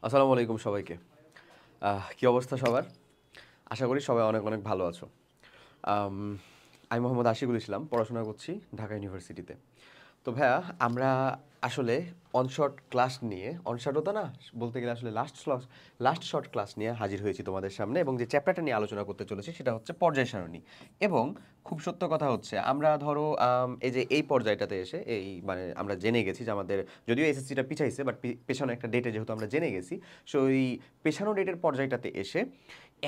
আসসালামু আলাইকুম সবাইকে। কি অবস্থা সবার? আশা করি সবাই অনেক অনেক ভালো আছো। আম, আমি মোহাম্মদ আশিকুল ইসলাম, পড়াশোনা করছি ঢাকা ইউনিভার্সিটিতে। তো ভাইয়া, আমরা আসলে অনশর্ট ক্লাস নিয়ে, অনশর্ট হতো না, বলতে গেলে আসলে লাস্ট শর্ট ক্লাস নিয়ে হাজির হয়েছি তোমাদের সামনে, এবং যে চ্যাপ্টারটা নিয়ে আলোচনা করতে চলেছি সেটা হচ্ছে পর্যায় সারণী। এবং খুব সত্য কথা হচ্ছে, আমরা ধরো এই যে এই পর্যায়টাতে এসে এই মানে আমরা জেনে গেছি যে আমাদের, যদিও এসএসসিটা পিছাইছে, বাট পেছানো একটা ডেটে যেহেতু আমরা জেনে গেছি, সো এই পেছানো ডেটের পর্যায়টাতে এসে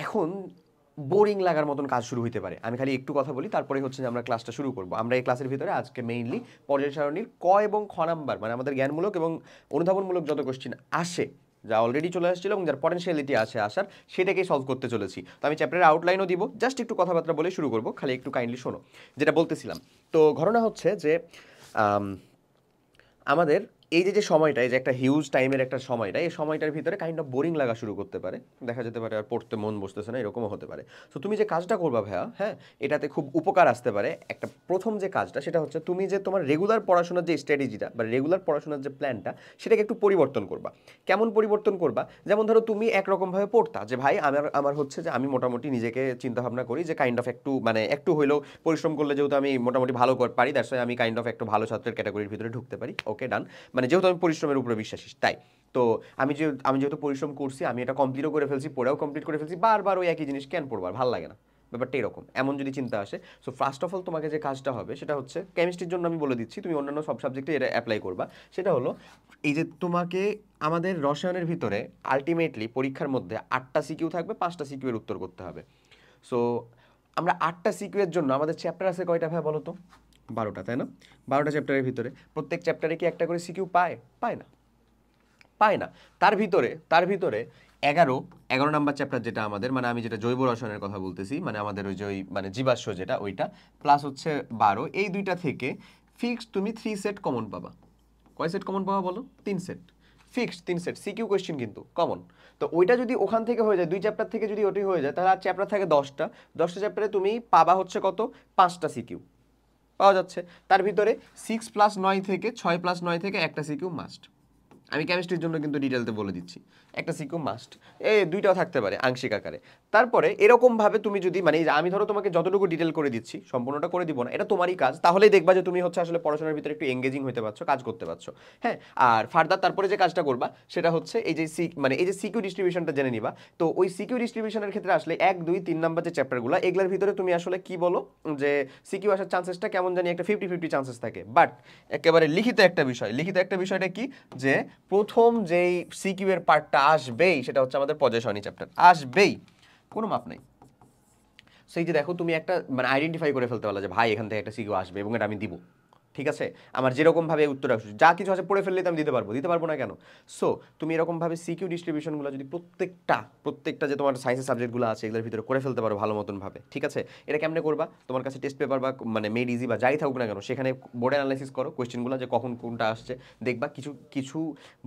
এখন বোরিং লাগার মতন কাজ শুরু হতে পারে। আমি খালি একটু কথা বলি, তারপরে হচ্ছে যে আমরা ক্লাসটা শুরু করব। আমরা এই ক্লাসের ভিতরে আজকে মেইনলি পর্যায় সারণীর ক এবং খ নাম্বার, মানে আমাদের জ্ঞানমূলক এবং অনুধাবনমূলক যত কোশ্চিন আসে, যা অলরেডি চলে আসছিল এবং যার পটেনশিয়ালিটি আছে আসার, সেটাকেই সলভ করতে চলেছি। তো আমি চ্যাপ্টারের আউটলাইনও দিব, জাস্ট একটু কথাবার্তা বলে শুরু করব, খালি একটু কাইন্ডলি শোনো যেটা বলতেছিলাম। তো ঘটনা হচ্ছে যে আম, আমাদের এই যে সময়টা, এই যে একটা হিউজ টাইমের একটা সময়টা, এই সময়টার ভিতরে কাইন্ড অফ বোরিং লাগা শুরু করতে পারে। দেখা যেতে পারে আর পড়তে মন বসতেছে না, এরকমও হতে পারে। তো তুমি যে কাজটা করবা ভাইয়া, হ্যাঁ, এটাতে খুব উপকার আসতে পারে। একটা প্রথম যে কাজটা, সেটা হচ্ছে তুমি যে তোমার রেগুলার পড়াশোনার যে স্ট্র্যাটেজিটা বা রেগুলার পড়াশোনার যে প্ল্যানটা, সেটাকে একটু পরিবর্তন করবা। কেমন পরিবর্তন করবা? যেমন ধরো তুমি একরকমভাবে পড়তা যে ভাই আমার আমার হচ্ছে যে আমি মোটামুটি নিজেকে চিন্তাভাবনা করি যে কাইন্ড অফ একটু মানে একটু হইলেও পরিশ্রম করলে যেহেতু আমি মোটামুটি ভালো পারি, দ্যাটস ওয়াই আমি কাইন্ড অফ একটু ভালো ছাত্রের ক্যাটাগরির ভিতরে ঢুকতে পারি। ওকে, ডান। মানে যেহেতু আমি পরিশ্রমের উপরে বিশ্বাসী, তাই। তো আমি যেহেতু পরিশ্রম করছি, আমি এটা কমপ্লিটও করে ফেলছি, পড়াও কমপ্লিট করে ফেলছি, বারবার ওই একই জিনিস কেন পড়বার, ভালো লাগে না ব্যাপারটা এরকম। এমন যদি চিন্তা আসে, সো ফার্স্ট অফ অল তোমাকে যে কাজটা হবে সেটা হচ্ছে, কেমিস্ট্রির জন্য আমি বলে দিচ্ছি, তুমি অন্যান্য সব সাবজেক্টে এটা অ্যাপ্লাই করবা। সেটা হলো এই যে তোমাকে আমাদের রসায়নের ভিতরে আলটিমেটলি পরীক্ষার মধ্যে 8টা সিকিউ থাকবে, 5টা সিকিউ এর উত্তর করতে হবে। সো আমরা 8টা সিকিউ এর জন্য আমাদের চ্যাপ্টার আছে কয়টা ভাই বলো তো? 12টা, তাই না? 12টা চ্যাপ্টারের ভিতরে প্রত্যেক চ্যাপ্টারে কি একটা করে সিকিউ পায়? পায় না, পায় না। তার ভিতরে 11 নাম্বার চ্যাপ্টার যেটা আমাদের, মানে আমি যেটা জৈব রসায়নের কথা বলতেছি, মানে আমাদের ওই যে মানে জীবাশ্ম যেটা, ওইটা প্লাস হচ্ছে 12, এই দুইটা থেকে ফিক্স তুমি 3 সেট কমন পাবা। কয় সেট কমন পাওয়া বলো? 3 set. Fixed 3 set CQ question, কিন্তু কমন। তো ওইটা যদি ওখান থেকে হয়ে যায়, দুই চ্যাপ্টার থেকে যদি ওটাই হয়ে যায়, তাহলে আর চ্যাপ্টার থাকে 10টা। 10টা চ্যাপ্টারে তুমি পাবা হচ্ছে কত? 5টা সিকিউ পাওয়া যাচ্ছে। তার ভিতরে 6+9 থেকে 6+9 থেকে একটা সিকিউ মাস্ট। আমি কেমিস্ট্রির জন্য কিন্তু ডিটেলতে বলে দিচ্ছি, একটা সিকিউ মাস্ট। দুইটাও থাকতে পারে আংশিক আকারে। তারপরে এরকমভাবে তুমি যদি মানে এই যে আমি ধরো তোমাকে যতটুকু ডিটেল করে দিচ্ছি, সম্পূর্ণটা করে দিব না, এটা তোমারই কাজ, তাহলেই দেখবা যে তুমি হচ্ছে আসলে পড়াশোনার ভিতরে একটু এঙ্গেজিং হতে পারছো, কাজ করতে পারছো। হ্যাঁ। আর ফার্দার তারপরে যে কাজটা করবা সেটা হচ্ছে এই যে মানে এই যে সিকিউ ডিস্ট্রিবিউশনটা জেনে নিবা। তো ওই সিকিউ ডিস্ট্রিবিউশনের ক্ষেত্রে আসলে 1, 2, 3 নাম্বার যে চ্যাপ্টারগুলো, এগুলোর ভিতরে তুমি আসলে কি বলো যে সিকিউ আসার চান্সেসটা কেমন জানি একটা 50-50 চান্সেস থাকে। বাট একেবারে লিখিত একটা বিষয়টা কি, যে প্রথম যেই সিকিউ এর পার্টটা আসবেই সেটা হচ্ছে আমাদের পর্যায় সারণী চ্যাপ্টার, আসবেই, কোনো মাপ নাই। সেই যে দেখো তুমি একটা মানে আইডেন্টিফাই করে ফেলতে পারলে যে ভাই এখান থেকে একটা সিকিউ আসবে এবং এটা আমি দিব, ঠিক আছে, আমার যেরকমভাবে উত্তর আসবে, যা কিছু আছে পড়ে ফেললে তো আমি দিতে পারবো না কেন? সো তুমি এরকমভাবে সিকিউ ডিস্ট্রিবিউশনগুলো যদি প্রত্যেকটা যে তোমার সায়েন্সের সাবজেক্টগুলো আছে এগুলোর ভিতরে করে ফেলতে পারো ভালো মতন ভাবে, ঠিক আছে। এটা কেমনে করবা? তোমার কাছে টেস্ট পেপার বা মানে মেড ইজি বা যাই থাকুক না কেন, সেখানে বোর্ডে অ্যানালাইসিস করো কোয়েশ্চেনগুলো, যে কখন কোনটা আসছে। দেখবা কিছু কিছু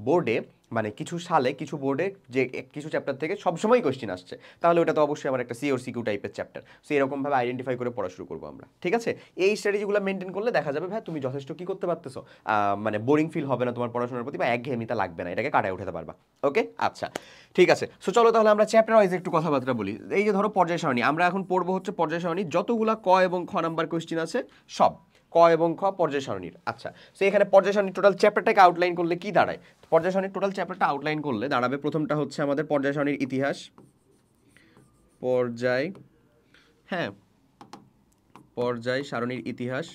বোর্ডে, মানে কিছু সালে কিছু বোর্ডে যে কিছু চ্যাপ্টার থেকে সবসময় কোয়েশ্চেন আসছে, তাহলে ওটা তো অবশ্যই আমার একটা সি ওর সিকিউ টাইপের চ্যাপ্টার। সো এরকমভাবে আইডেন্টিফাই করে পড়া শুরু করবো আমরা, ঠিক আছে। এই স্ট্র্যাটেজিগুলো মেনটেন করলে দেখা যাবে ভাই তুমি যথেষ্ট কি করতে পারতেছো, মানে বোরিং ফিল হবে না তোমার পড়াশোনার প্রতি, বা একঘেয়েমিতা লাগবে না, এটাকে কাটায় উঠাতে পারবা। ওকে, আচ্ছা, ঠিক আছে। সো চলো তাহলে আমরা চ্যাপ্টার ওয়াইজ একটু কথাবার্তা বলি। এই যে ধরো পর্যায় সারণী, আমরা এখন পড়বো হচ্ছে পর্যায় সারণী যতগুলা ক এবং খ নাম্বার কোয়েশ্চেন আছে সব, ক এবং খ পর্যায় সারণীর। আচ্ছা, সো এখানে পর্যায় সারণীর টোটাল চ্যাপ্টারটাকে আউটলাইন করলে কি দাঁড়ায়? পর্যায় সারণীর টোটাল চ্যাপ্টারটা আউটলাইন করলে দাঁড়াবে, প্রথমটা হচ্ছে আমাদের পর্যায় সারণীর ইতিহাস, পর্যায়, হ্যাঁ, পর্যায় সারণীর ইতিহাস।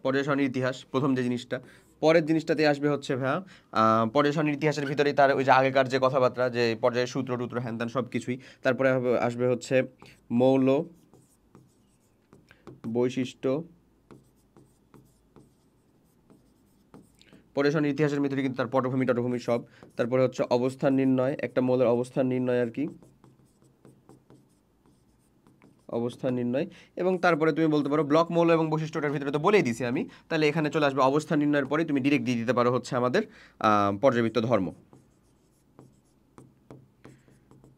পর্যায় সারণীর ইতিহাস প্রথম যে জিনিসটা। পরের জিনিসটাতে আসবে হচ্ছে ভাইয়া পর্যায় সারণীর ইতিহাসের ভিতরেই তার ওই যে আগেকার যে কথাবার্তা, যে পর্যায়ের সূত্র টুত্র হ্যান ত্যান সব কিছুই। তারপরে আসবে হচ্ছে মৌল, বৈশিষ্ট্য। পর্যায় সারণীর ইতিহাসের ভিতরে কিন্তু তার পটভূমি টটভূমি সব। তারপরে হচ্ছে অবস্থান নির্ণয়, একটা মৌলের অবস্থান নির্ণয় আর কি, অবস্থান নির্ণয়। এবং তারপরে তুমি বলতে পারো ব্লক মৌল এবং বৈশিষ্ট্যটার ভিতরে তো বলেই দিছি আমি, তাহলে এখানে চলে আসবে অবস্থান নির্ণয়ের পরে তুমি ডিরেক্ট দিয়ে দিতে পারো হচ্ছে আমাদের পর্যাবৃত্ত ধর্ম।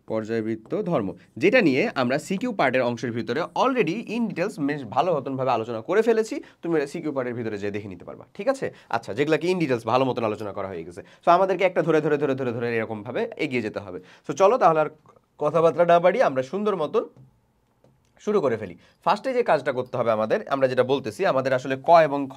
পর্যায়বৃত্ত ধর্ম, যেটা নিয়ে আমরা সিকিউ পার্টের অংশের ভিতরে অলরেডি ইন ডিটেলস বেশ ভালো মতনভাবে আলোচনা করে ফেলেছি। তুমি সিকিউ পার্টের ভিতরে যে দেখে নিতে পারবা, ঠিক আছে? আচ্ছা, যেগুলোকে ইন ডিটেলস ভালো মতন আলোচনা করা হয়ে গেছে। সো আমাদেরকে একটা ধরে ধরে ধরে ধরে ধরে এরকমভাবে এগিয়ে যেতে হবে। সো চলো তাহলে আর কথাবার্তা না বাড়িয়ে আমরা সুন্দর মতন শুরু করে ফেলি। ফার্স্টে যে কাজটা করতে হবে আমাদের, আমরা যেটা বলতেছি, আমাদের আসলে ক এবং খ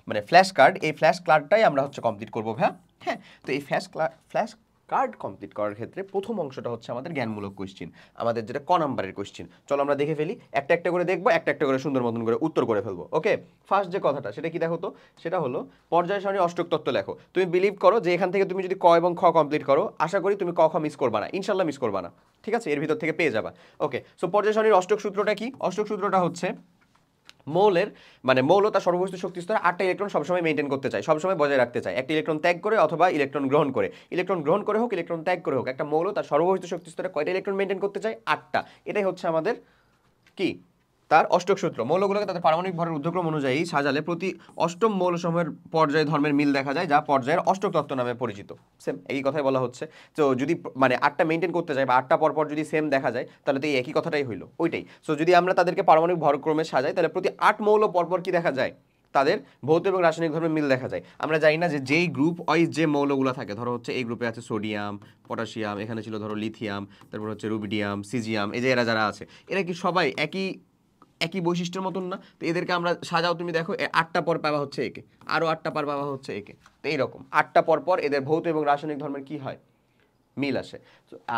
মানে ফ্ল্যাশ কার্ড, এই ফ্ল্যাশ কার্ডটাই আমরা হচ্ছে কমপ্লিট করবো ভাইয়া। হ্যাঁ, তো এই ফ্ল্যাশ কার্ড কমপ্লিট করার ক্ষেত্রে প্রথম অংশটা হচ্ছে আমাদের জ্ঞানমূলক কোশ্চিন, আমাদের যেটা ক নাম্বারের কোশ্চিন। চলো আমরা দেখে ফেলি, একটা একটা করে দেখবো, একটা একটা করে সুন্দর মতন করে উত্তর করে ফেলবো। ওকে, ফার্স্ট যে কথাটা সেটা কি দেখো তো, সেটা হলো পর্যায় সারণী অষ্টক তত্ত্ব লেখো। তুমি বিলিভ করো যে এখান থেকে তুমি যদি ক এবং খ কমপ্লিট করো, আশা করি তুমি ক খ মিস করবা না, ইনশাল্লাহ মিস করবা না, ঠিক আছে? এর ভিতর থেকে পেয়ে যাবা। ওকে, সো পর্যায় সারণীর অষ্টক সূত্রটা কি? অষ্টক সূত্রটা হচ্ছে মৌলের মানে মৌল তার সর্ববস্তু শক্তি স্তরে 8টা ইলেকট্রন সবসময় মেনটেন করতে চায়, সবসময় বজায় রাখতে চায়, একটা ইলেকট্রন ত্যাগ করে অথবা ইলেকট্রন গ্রহণ করে। ইলেকট্রন গ্রহণ করে হোক, ইলেকট্রন ত্যাগ করে হোক, একটা মৌল তার সর্ববস্তু শক্তি স্তরে কয়টা ইলেকট্রন মেনটেন করতে চায়? 8টা। এটাই হচ্ছে আমাদের কি তার অষ্টক সূত্র। মৌলগুলোকে তাদের পারমাণবিক ভরের ঊর্ধ্বক্রম অনুযায়ী সাজালে প্রতি অষ্টম মৌলসমূহের পর্যায় ধর্মের মিল দেখা যায়, যা পর্যায়ের অষ্টক তত্ত্ব নামে পরিচিত। সেম একই কথাই বলা হচ্ছে। তো যদি মানে 8টা মেনটেন করতে যায় বা 8টা পরপর যদি সেম দেখা যায়, তাহলে তো এই একই কথাটাই হইলো, ওইটাই। সো যদি আমরা তাদেরকে পারমাণবিক ভরক্রমে সাজাই, তাহলে প্রতি 8 মৌল পরপর কি দেখা যায়? তাদের ভৌত এবং রাসায়নিক ধর্মের মিল দেখা যায়। আমরা জানি না যে যেই গ্রুপ ওয়াইজ যে মৌলগুলো থাকে, ধরো হচ্ছে এই গ্রুপে আছে সোডিয়াম, পটাশিয়াম, এখানে ছিল ধরো লিথিয়াম, তারপর হচ্ছে রুবিডিয়াম, সিজিয়াম, এই যে এরা যারা আছে, এরা কি সবাই একই একই বৈশিষ্ট্যের মতন না? তো এদেরকে আমরা সাজাও, তুমি দেখো 8টা পর পাওয়া হচ্ছে একে, আরও 8টা পর পাওয়া হচ্ছে একে। তো এইরকম 8টা পর পর এদের ভৌত এবং রাসায়নিক ধর্মের কি হয়? মিল আসে।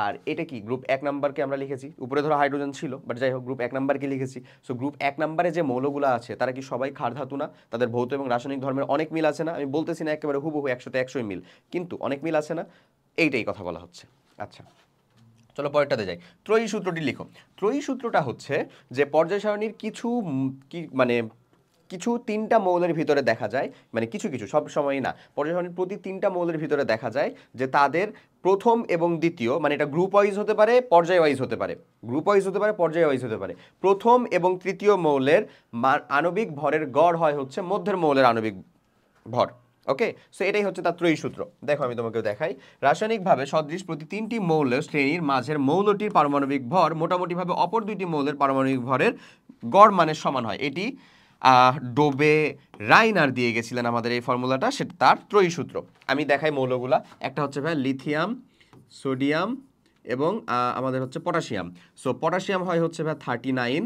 আর এটা কি গ্রুপ 1 নাম্বারকে আমরা লিখেছি, উপরে ধরো হাইড্রোজেন ছিল, বাট যাই হোক গ্রুপ 1 নাম্বারকে লিখেছি। সো গ্রুপ 1 নাম্বারে যে মৌলগুলো আছে তারা কি সবাই ক্ষার ধাতু না? তাদের ভৌত এবং রাসায়নিক ধর্মের অনেক মিল আছে না? আমি বলতেছি না একেবারে হুবহু 100তে 100 মিল, কিন্তু অনেক মিল আছে না? এইটাই কথা বলা হচ্ছে। আচ্ছা, চলো পরেরটাতে যাই। ত্রয়ী সূত্রটি লিখো। ত্রয়ী সূত্রটা হচ্ছে যে পর্যায় সারণীর কিছু কি মানে কিছু 3টা মৌলের ভিতরে দেখা যায়, মানে কিছু কিছু, সব সময় না, পর্যায় সারণীর প্রতি 3টা মৌলের ভিতরে দেখা যায় যে তাদের প্রথম এবং দ্বিতীয়, মানে এটা গ্রুপ ওয়াইজ হতে পারে, পর্যায় ওয়াইজ হতে পারে, গ্রুপ ওয়াইজ হতে পারে, পর্যায় ওয়াইজ হতে পারে, প্রথম এবং তৃতীয় মৌলের আণবিক ভরের গড় হয় হচ্ছে মধ্যের মৌলের আণবিক ভর। ওকে, সো এটাই হচ্ছে তার ত্রয়ী সূত্র। দেখো আমি তোমাকে দেখাই, রাসায়নিকভাবে সদৃশ প্রতি 3টি মৌল শ্রেণীর মাঝের মৌলটির পারমাণবিক ভর মোটামুটিভাবে অপর 2টি মৌলের পারমাণবিক ভরের গড় মানের সমান হয়। এটি ডোবে রাইনার দিয়ে গেছিলেন আমাদের এই ফর্মুলাটা, সেটা তার ত্রয়ী সূত্র। আমি দেখাই মৌলগুলা, একটা হচ্ছে ভাই লিথিয়াম, সোডিয়াম এবং আমাদের হচ্ছে পটাশিয়াম। সো পটাশিয়াম হয় হচ্ছে ভাই 39,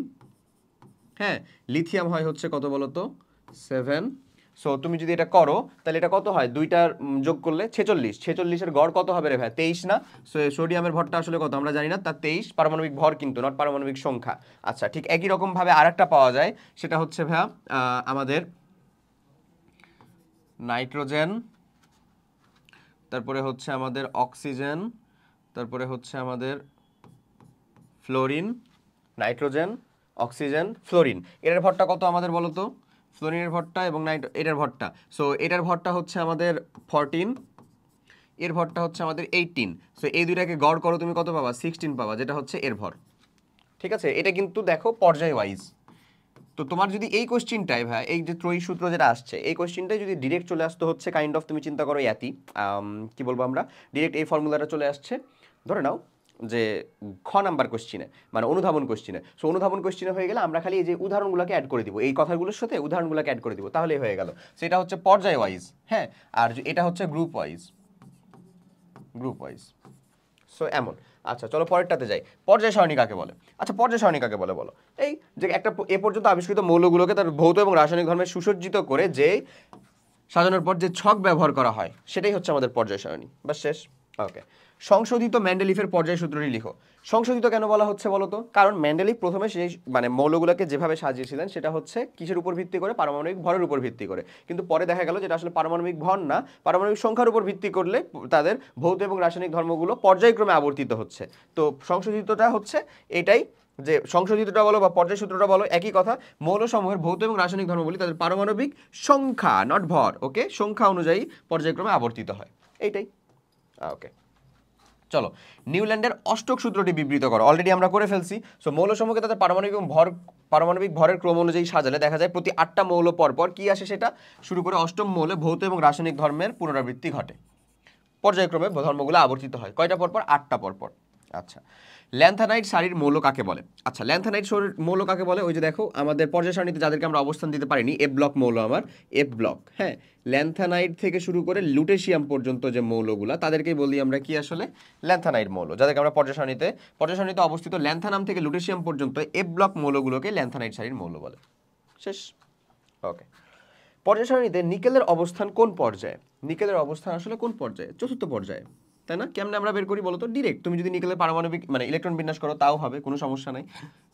হ্যাঁ, লিথিয়াম হয় হচ্ছে কত বলো তো, 7। সো তুমি যদি এটা করো তাহলে এটা কত হয়, দুইটার যোগ করলে 46, 46-এর গড় কত হবে রে ভাই? 23 না? সো সোডিয়ামের ভরটা আসলে কত আমরা জানি না, তার 23 পারমাণবিক ভর কিন্তু, নট পারমাণবিক সংখ্যা। আচ্ছা, ঠিক একই রকমভাবে আরেকটা পাওয়া যায়, সেটা হচ্ছে ভাইয়া আমাদের নাইট্রোজেন, তারপরে হচ্ছে আমাদের অক্সিজেন, তারপরে হচ্ছে আমাদের ফ্লোরিন, নাইট্রোজেন, অক্সিজেন, ফ্লোরিন। এটার ভরটা কত আমাদের বলো তো? ফ্লোরিনের ভরটা এবং এটার ভরটা, সো এটার ভরটা হচ্ছে আমাদের 14, এর ভরটা হচ্ছে আমাদের 18। সো এই দুইটাকে গড় করো, তুমি কত পাবা? 16 পাবা, যেটা হচ্ছে এর ভর। ঠিক আছে, এটা কিন্তু দেখো পর্যায় ওয়াইজ। তো তোমার যদি এই কোশ্চিনটাই ভাই, এই যে ত্রয়ী সূত্র যেটা আসছে, এই কোশ্চিনটাই যদি ডিরেক্ট চলে আসতো হচ্ছে কাইন্ড অফ, তুমি চিন্তা করো ইয়াতি কি বলবো আমরা, ডিরেক্ট এই ফর্মুলাটা চলে আসছে, ধরে নাও যে খ নাম্বার কোশ্চিনে, মানে অনুধাবন কোশ্চিনে। সো অনুধাবন কোশ্চিনে হয়ে গেলে আমরা খালি এই যে উদাহরণগুলোকে অ্যাড করে দিব, এই কথাগুলোর সাথে উদাহরণগুলোকে অ্যাড করে দিব, তাহলেই হয়ে গেল। সেটা হচ্ছে পর্যায় ওয়াইজ, হ্যাঁ, আর এটা হচ্ছে group wise, group wise. So এমন। আচ্ছা, চলো পরেরটাতে যাই। পর্যায় সারণী কাকে বলে? আচ্ছা, পর্যায় সারণী কাকে বলে বলো? এই যে একটা এ পর্যন্ত আবিষ্কৃত মৌলগুলোকে তার ভৌত এবং রাসায়নিক ধর্মে সুসজ্জিত করে যে সাজানোর পর যে ছক ব্যবহার করা হয়, সেটাই হচ্ছে আমাদের পর্যায় সারণী। বাস শেষ। ওকে, সংশোধিত মেন্ডেলিফের পর্যায় সূত্রটি লিখো। সংশোধিত কেন বলা হচ্ছে বলো তো? কারণ মেন্ডেলিফ প্রথমে সেই মানে মৌলগুলোকে যেভাবে সাজিয়েছিলেন সেটা হচ্ছে কিসের উপর ভিত্তি করে? পারমাণবিক ভরের উপর ভিত্তি করে। কিন্তু পরে দেখা গেল যেটা আসলে পারমাণবিক ভর না, পারমাণবিক সংখ্যার উপর ভিত্তি করলে তাদের ভৌত এবং রাসায়নিক ধর্মগুলো পর্যায়ক্রমে আবর্তিত হচ্ছে। তো সংশোধিতটা হচ্ছে এটাই, যে সংশোধিতটা বলো বা পর্যায় সূত্রটা বলো, একই কথা। মৌলসমূহের ভৌত এবং রাসায়নিক ধর্মগুলি তাদের পারমাণবিক সংখ্যা, নট ভর, ওকে, সংখ্যা অনুযায়ী পর্যায়ক্রমে আবর্তিত হয়, এইটাই। ওকে, চলো নিউল্যান্ডের অষ্টক সূত্রটি বিবৃত করো। অলরেডি আমরা করে ফেলছি। সো মৌলসমূহকে তাদের পারমাণবিক ভরের ক্রম অনুযায়ী সাজালে দেখা যায় প্রতি 8টা মৌল পরপর কি আসে, সেটা শুরু করে অষ্টম মৌলে ভৌত এবং রাসায়নিক ধর্মের পুনরাবৃত্তি ঘটে, পর্যায়ক্রমে ধর্মগুলো আবর্তিত হয়। কয়টা পরপর? 8টা পরপর। আচ্ছা, ল্যান্থানাইট সারির মৌল কাকে বলে? আচ্ছা, ল্যান্থানাইট মৌল কাকে বলে? ওই যে দেখো আমাদের পর্যায় সারণীতে যাদেরকে আমরা অবস্থান দিতে পারিনি, এফ ব্লক মৌল আমার, এফ ব্লক, হ্যাঁ, ল্যান্থানাইট থেকে শুরু করে লুটেশিয়াম পর্যন্ত যে মৌলগুলা তাদেরকেই বলি আমরা কি আসলে ল্যান্থানাইট মৌল, যাদেরকে আমরা পর্যায় সারণীতে অবস্থিত ল্যান্থানাম থেকে লুটেশিয়াম পর্যন্ত এফ ব্লক মৌলগুলোকে ল্যান্থানাইট সারির মৌল বলে। শেষ। ওকে, পর্যায় সারণীতে নিকেলের অবস্থান কোন পর্যায়ে? নিকেলের অবস্থান আসলে কোন পর্যায়ে? চতুর্থ পর্যায়ে, তাই না? কেমনে আমরা বের করি বলো তো? ডিরেক্ট তুমি যদি নিকেলের পারমাণবিক মানে ইলেকট্রন বিন্যাস করো তাও হবে, কোনো সমস্যা নাই।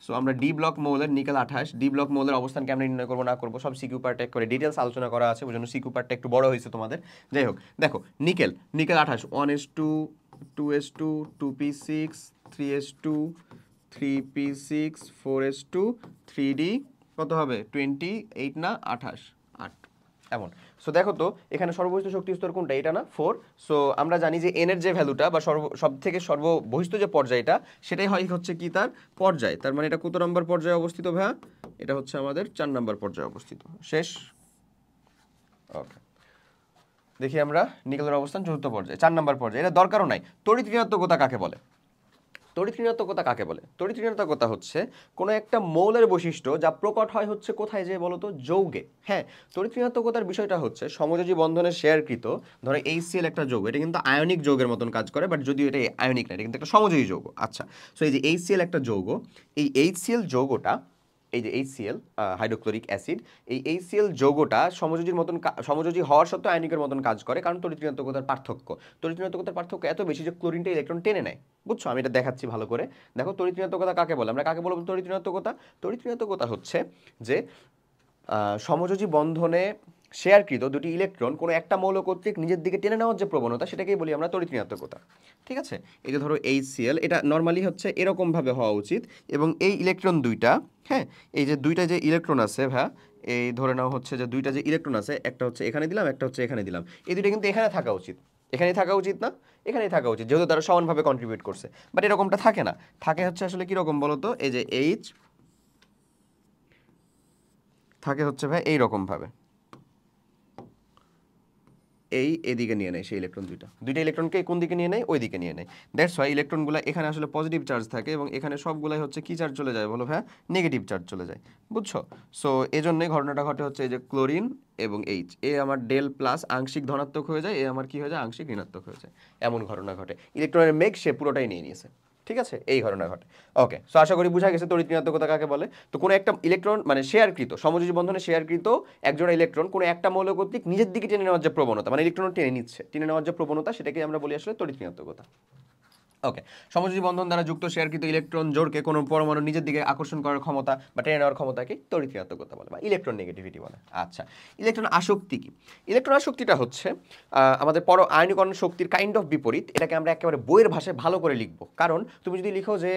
সো আমরা ডি ব্লক মৌলের নিকেল 28, ডি ব্লক মৌলের অবস্থান কেমনে নির্ণয় করবো না করবো সব সিকিউ পার্টে করে ডিটেলস আলোচনা করা আছে, ওই জন্য সিকিউ পার্টটা একটু বড় হয়েছে তোমাদের। যাই হোক, দেখো nickel 28 1s2 2s2 2p6 3s2 3p6 4s2 3d কত হবে? 28 না 28 8 এমন। সো দেখো তো এখানে সর্ববহিষ্ঠ শক্তি স্তর কোনটা? এটা না 4। সো আমরা জানি যে এন এর যে ভ্যালুটা বা সব থেকে সর্ববহিষ্ঠ যে পর্যায়টা সেটাই হচ্ছে কি তার পর্যায়। তার মানে এটা কত নম্বর পর্যায়ে অবস্থিত ভাইয়া? এটা হচ্ছে আমাদের 4 নম্বর পর্যায়ে অবস্থিত। শেষ। ওকে, দেখি আমরা নিকেলের অবস্থান চতুর্থ পর্যায়ে 4 নম্বর পর্যায়ে। এটা দরকারও নাই। তড়িৎ ঋণাত্মকতা কাকে বলে? তড়িৎ ঋণাত্মকতা কাকে বলে? তড়িৎ ঋণাত্মকতা হচ্ছে কোনো একটা মৌলের বৈশিষ্ট্য যা প্রকট হয় হচ্ছে কোথায় যে বলতো? যৌগে। হ্যাঁ, তড়িৎ ঋণাত্মকতার বিষয়টা হচ্ছে সমযোজী বন্ধনে শেয়ারকৃত, ধরো HCl একটা যৌগ, এটা কিন্তু আয়নিক যৌগের মতন কাজ করে, বাট যদিও এটা আয়নিক না, এটা কিন্তু একটা সমযোজী যৌগ। আচ্ছা, সো এই যে HCl একটা যৌগ, এই HCl যৌগটা, এই যে HCl হাইড্রোক্লোরিক অ্যাসিড, এই HCl যৌগটা সমযোজীর মতন সমযোজী হওয়ার সত্ত্বেও আয়নিকের মতন কাজ করে, কারণ তড়িৎ ঋণাত্মকতার পার্থক্য। তড়িৎ ঋণাত্মকতার পার্থক্য এত বেশি যে ক্লোরিনটা ইলেকট্রন টেনে নেয়। বুঝছো? আমি এটা দেখাচ্ছি ভালো করে। দেখো তড়িৎ ঋণাত্মকতা কাকে বলে? আমরা কাকে বলবো তড়িৎ ঋণাত্মকতা? তড়িৎ ঋণাত্মকতা হচ্ছে যে সমযোজী বন্ধনে শেয়ারকৃত দুটি ইলেকট্রন কোনো একটা মৌল কর্তৃক নিজের দিকে টেনে নেওয়ার যে প্রবণতা সেটাকেই বলি আমরা তড়িৎ ঋণাত্মকতা। ঠিক আছে? এই যে ধরো HCl, এটা নর্মালি হচ্ছে এরকমভাবে হওয়া উচিত, এবং এই ইলেকট্রন দুইটা, হ্যাঁ, এই যে দুইটা যে ইলেকট্রন আছে ভাইয়া, এই ধরে নাও হচ্ছে যে দুইটা যে ইলেকট্রন আছে, একটা হচ্ছে এখানে দিলাম, একটা হচ্ছে এখানে দিলাম, এই দুইটা কিন্তু এখানে থাকা উচিত। এখানেই থাকা উচিত না? এখানেই থাকা উচিত, যেহেতু তারা সমানভাবে কন্ট্রিবিউট করছে। বাট এরকমটা থাকে না, থাকে হচ্ছে আসলে কীরকম বলো তো? এই যে H থাকে হচ্ছে ভাই এইরকমভাবে, এদিকে নিয়ে নেয় সেই ইলেকট্রন দুইটা ইলেকট্রনকে কোন দিকে নিয়ে নেয়? ওই দিকে নিয়ে নেয়। দ্যাটস ওয়াই ইলেকট্রনগুলো এখানে আসলে পজিটিভ চার্জ থাকে, এবং এখানে সবগুলাই হচ্ছে কি চার্জ চলে যায় বলো ভাই? নেগেটিভ চার্জ চলে যায়। বুঝছো? সো এজন্যই ঘটনাটা ঘটে হচ্ছে এই যে ক্লোরিন এবং H, এ আমার ডেল প্লাস আংশিক ধনাত্মক হয়ে যায়, এ আমার কি হয়ে যায়? আংশিক ঋণাত্মক হয়ে যায়। এমন ঘটনা ঘটে, ইলেকট্রনের মেঘ সে পুরোটাই নিয়ে নিয়েছে। ঠিক আছে? এই ঘটনা ঘটে। ওকে, সো আশা করি বোঝা গেছে তড়িৎ ঋণাত্মকতা কাকে বলে। তো কোনো একটা ইলেকট্রন মানে শেয়ারকৃত, সমযোজী বন্ধনে শেয়ারকৃত একজোড়া ইলেকট্রন কোনো একটা মৌল কর্তৃক নিজের দিকে টেনে নেওয়ার যে প্রবণতা, মানে ইলেকট্রন টেনে নেওয়ার যে প্রবণতা, সেটাকে আমরা বলি আসলে তড়িৎ ঋণাত্মকতা। ওকে, সমযোজী বন্ধন দ্বারা যুক্ত শেয়ারকৃত ইলেকট্রন জোড়কে কোনো পরমাণু নিজের দিকে আকর্ষণ করার ক্ষমতা বা টেনে নেওয়ার ক্ষমতাকে তড়িৎ ঋণাত্মকতা বলে বা ইলেকট্রন নেগেটিভিটি বলে। আচ্ছা, ইলেকট্রন আসক্তি কি? ইলেকট্রন আসক্তিটা হচ্ছে আমাদের আয়নীকরণ শক্তির কাইন্ড অফ বিপরীত। এটাকে আমরা একেবারে বইয়ের ভাষায় ভালো করে লিখবো, কারণ তুমি যদি লিখো যে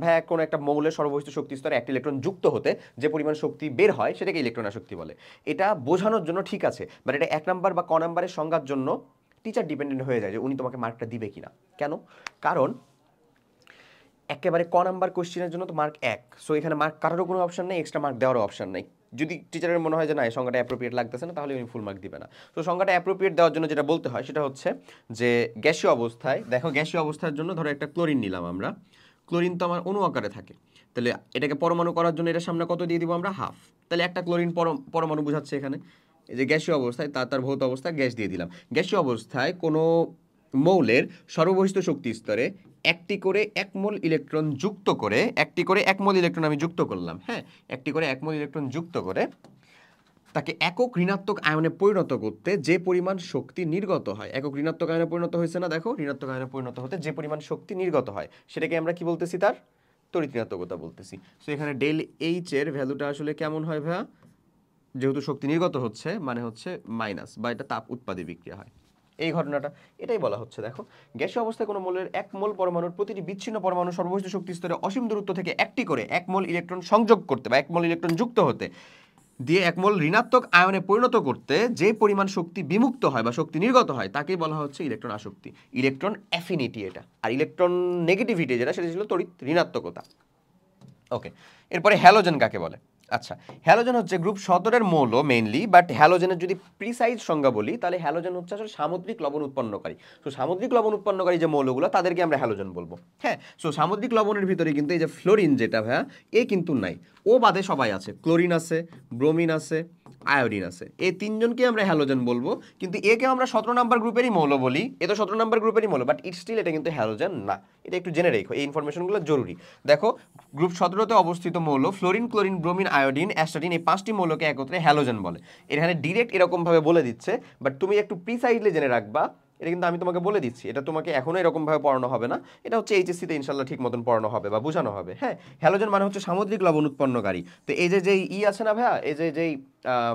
ভাই কোনো একটা মৌলের সর্ববহিষ্ঠ শক্তি স্তরে একটা ইলেকট্রন যুক্ত হতে যে পরিমাণ শক্তি বের হয় সেটাকে ইলেকট্রন আসক্তি বলে। এটা বোঝানোর জন্য ঠিক আছে, বাট এটা 1 নাম্বার বা ক নাম্বারের সংজ্ঞার জন্য টিচার ডিপেন্ডেন্ট হয়ে যায় যে উনি তোমাকে মার্কটা দিবে কিনা। কেন? কারণ একেবারে ক নাম্বার কোশ্চেনের জন্য তো মার্ক 1, সো এখানে মার্ক কাটারও কোনো অপশন নেই, এক্সট্রা মার্ক দেওয়ারও অপশন নেই। যদি টিচারের মনে হয় যে না এই সংখ্যাটা অ্যাপ্রোপ্রিয়েট লাগতেছে না, তাহলে উনি ফুল মার্ক দিবে না। তো সংখ্যাটা অ্যাপ্রোপ্রিয়েট দেওয়ার জন্য যেটা বলতে হয় সেটা হচ্ছে যে গ্যাসীয় অবস্থায়, দেখো গ্যাসীয় অবস্থার জন্য ধরো একটা ক্লোরিন নিলাম আমরা, ক্লোরিন তো আমার অণু আকারে থাকে, তাহলে এটাকে পরমাণু করার জন্য এটার সামনে কত দিয়ে দিব আমরা? হাফ। তাহলে একটা ক্লোরিন পরমাণু বোঝাচ্ছে এখানে। এই যে গ্যাসীয় অবস্থায় তার ভৌত অবস্থায় গ্যাস দিয়ে দিলাম। গ্যাসীয় অবস্থায় কোনো মৌলের সর্ববহিষ্ঠ শক্তি স্তরে একটি করে 1 মোল ইলেকট্রন যুক্ত করে, একটি করে 1 মোল ইলেকট্রন আমি যুক্ত করলাম, হ্যাঁ, একটি করে 1 মোল ইলেকট্রন যুক্ত করে তাকে একক ঋণাত্মক আয়নে পরিণত করতে যে পরিমাণ শক্তি নির্গত হয়, একক ঋণাত্মক আয়নে পরিণত হয়েছে না? দেখো ঋণাত্মক আয়নে পরিণত হতে যে পরিমাণ শক্তি নির্গত হয় সেটাকে আমরা কি বলতেছি? তার তড়িৎ ঋণাত্মকতা বলতেছি। সো এখানে ডেল এইচ এর ভ্যালুটা আসলে কেমন হয় ভাইয়া? যেহেতু শক্তি নির্গত হচ্ছে মানে হচ্ছে মাইনাস, বা এটা তাপ উৎপাদী বিক্রিয়া হয়, এই ঘটনাটা এটাই বলা হচ্ছে। দেখো গ্যাসীয় অবস্থায় কোনো মৌলের 1 মোল পরমাণুর প্রতিটি বিচ্ছিন্ন পরমাণু সর্ববহিষ্ঠ শক্তি স্তরে অসীম দূরত্ব থেকে একটি করে 1 মোল ইলেকট্রন সংযোগ করতে বা 1 মোল ইলেকট্রন যুক্ত হতে দিয়ে 1 মোল ঋণাত্মক আয়নে পরিণত করতে যে পরিমাণ শক্তি বিমুক্ত হয় বা শক্তি নির্গত হয় তাকেই বলা হচ্ছে ইলেকট্রন আসক্তি, ইলেকট্রন অ্যাফিনিটি এটা। আর ইলেকট্রন নেগেটিভিটি যেটা সেটা ছিল তড়িৎ ঋণাত্মকতা। ওকে, এরপরে হ্যালোজেন কাকে বলে? আচ্ছা, হ্যালোজেন হচ্ছে গ্রুপ 17 মৌল মেইনলি, বাট হ্যালোজেনের যদি প্রিসাইজ সংজ্ঞা বলি তাহলে হ্যালোজেন হচ্ছে আসলে সামুদ্রিক লবণ উৎপন্নকারী। তো সামুদ্রিক লবণ উৎপন্নকারী যে মৌলগুলো তাদেরকে আমরা হ্যালোজেন বলবো। হ্যাঁ, সো সামুদ্রিক লবণের ভিতরে কিন্তু এই যে ফ্লোরিন যেটা ভাইয়া, এ কিন্তু নাই, ও বাদে সবাই আছে। ক্লোরিন আছে, ব্রোমিন আছে, আয়োডিন আছে, এই তিনজনকে আমরা হ্যালোজেন বলবো। কিন্তু একে আমরা 17 নম্বর গ্রুপেরই মৌল বলি, এ তো 17 নম্বর গ্রুপেরই মৌল, বাট ইট স্টিল এটা কিন্তু হ্যালোজেন না। এটা একটু জেনে রেখো, এই ইনফরমেশনগুলো জরুরি। দেখো, গ্রুপ 17তে অবস্থিত মৌল fluorine, chlorine, bromine, iodine, astatine, এই 5টি মৌলকে একত্রে হ্যালোজেন বলে। এখানে ডিরেক্ট এরকমভাবে বলে দিচ্ছে, বাট তুমি একটু প্রিসাইজলি জেনে রাখবা। এটা কিন্তু আমি তোমাকে বলে দিচ্ছি, এটা তোমাকে এখনো এরকমভাবে পড়ানো হবে না, এটা হচ্ছে এইচএসসিতে ইনশাল্লাহ ঠিক মতন পড়ানো হবে বা বোঝানো হবে। হ্যাঁ, হ্যালোজেন মানে হচ্ছে সামুদ্রিক লবণ উৎপন্নকারী। তো এই যে যেই আছে না ভাইয়া, এই যে যেই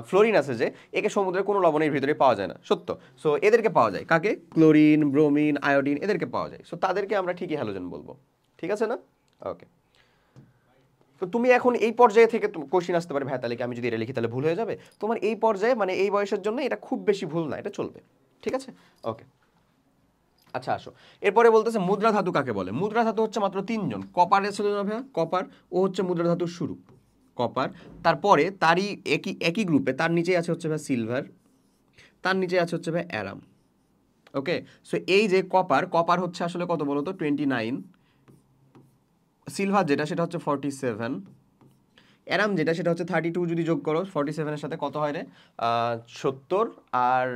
ফ্লোরিন আছে, যে একে সমুদ্রের কোনো লবণের ভিতরে পাওয়া যায় না, সত্য। সো এদেরকে পাওয়া যায় কাকে? ক্লোরিন, ব্রোমিন, আয়োডিন, এদেরকে পাওয়া যায়। সো তাদেরকে আমরা ঠিকই হ্যালোজেন বলবো। ঠিক আছে না? ওকে। তো তুমি এখন এই পর্যায়ে থেকে কোশ্চিন আসতে পারে, ভাই তাহলে কি আমি যদি এটা লিখি তাহলে ভুল হয়ে যাবে? তোমার এই পর্যায়ে মানে এই বয়সের জন্য এটা খুব বেশি ভুল না, এটা চলবে। ঠিক আছে, ওকে। আচ্ছা, আসো এরপরে বলতেছে মুদ্রা ধাতু কাকে বলে। মুদ্রা ধাতু হচ্ছে মাত্র 3জন। কপার ছিল না ভাইয়া, কপার, ও হচ্ছে মুদ্রা ধাতুর শুরু, কপার। তারপরে তারই একই গ্রুপে তার নিচেই আছে হচ্ছে ভাই সিলভার, তার নিচে আছে হচ্ছে ভাই অ্যারাম। ওকে, সো এই যে কপার, কপার হচ্ছে আসলে কত বলো তো? 29। সিলভার যেটা সেটা হচ্ছে 47। অ্যারাম যেটা সেটা হচ্ছে 32, যদি যোগ করো 47-এর সাথে কত হয় রে? 70 আর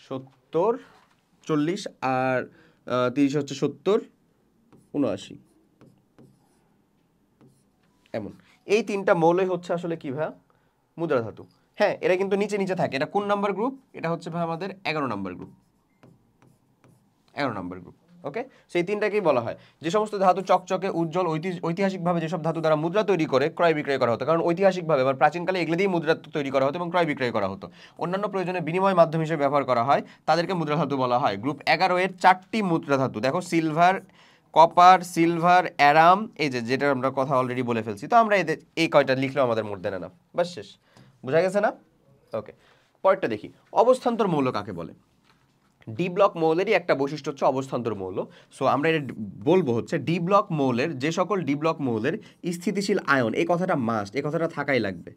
70, 40 আর 30 হচ্ছে 70, 79 এমন। এই তিনটা মৌলই হচ্ছে আসলে কি ভাইয়া? মুদ্রা ধাতু। হ্যাঁ, এরা কিন্তু নিচে নিচে থাকে। এটা কোন নাম্বার গ্রুপ? এটা হচ্ছে ভাই আমাদের 11 নম্বর গ্রুপ, 11 নম্বর গ্রুপ। ওকে, সেই তিনটাকেই বলা হয় যে সমস্ত ধাতু চকচকে উজ্জ্বল, ঐতিহাসিকভাবে যেসব ধাতু দ্বারা মুদ্রা তৈরি করে ক্রয় বিক্রয় করা হতো। কারণ ঐতিহাসিকভাবে বা প্রাচীনকালে এগুলো দিয়েই মুদ্রা তৈরি করা হতো এবং ক্রয় বিক্রয় করা হতো। অন্যান্য প্রয়োজনে বিনিময় মাধ্যম হিসেবে ব্যবহার করা হয়, তাদেরকে মুদ্রা ধাতু বলা হয়। গ্রুপ 11 এর 4টি মুদ্রা ধাতু দেখো, সিলভার, কপার, সিলভার, অ্যারাম, এই যে যেটা আমরা কথা অলরেডি বলে ফেলছি। তো আমরা এদের এই কয়টা লিখলেও আমাদের মোট দেয় না, বাস শেষ। বোঝা গেছে না? ওকে, পরেরটা দেখি। অবস্থান্তর মৌল কাকে বলে? ডি ব্লক মৌলেরই একটা বৈশিষ্ট্য হচ্ছে অবস্থান্তর মৌল। সো আমরা এটা বলবো হচ্ছে ডি ব্লক মৌলের, যে সকল ডি ব্লক মৌলের স্থিতিশীল আয়ন, এই কথাটা মাস্ট, এই কথাটা থাকাই লাগবে।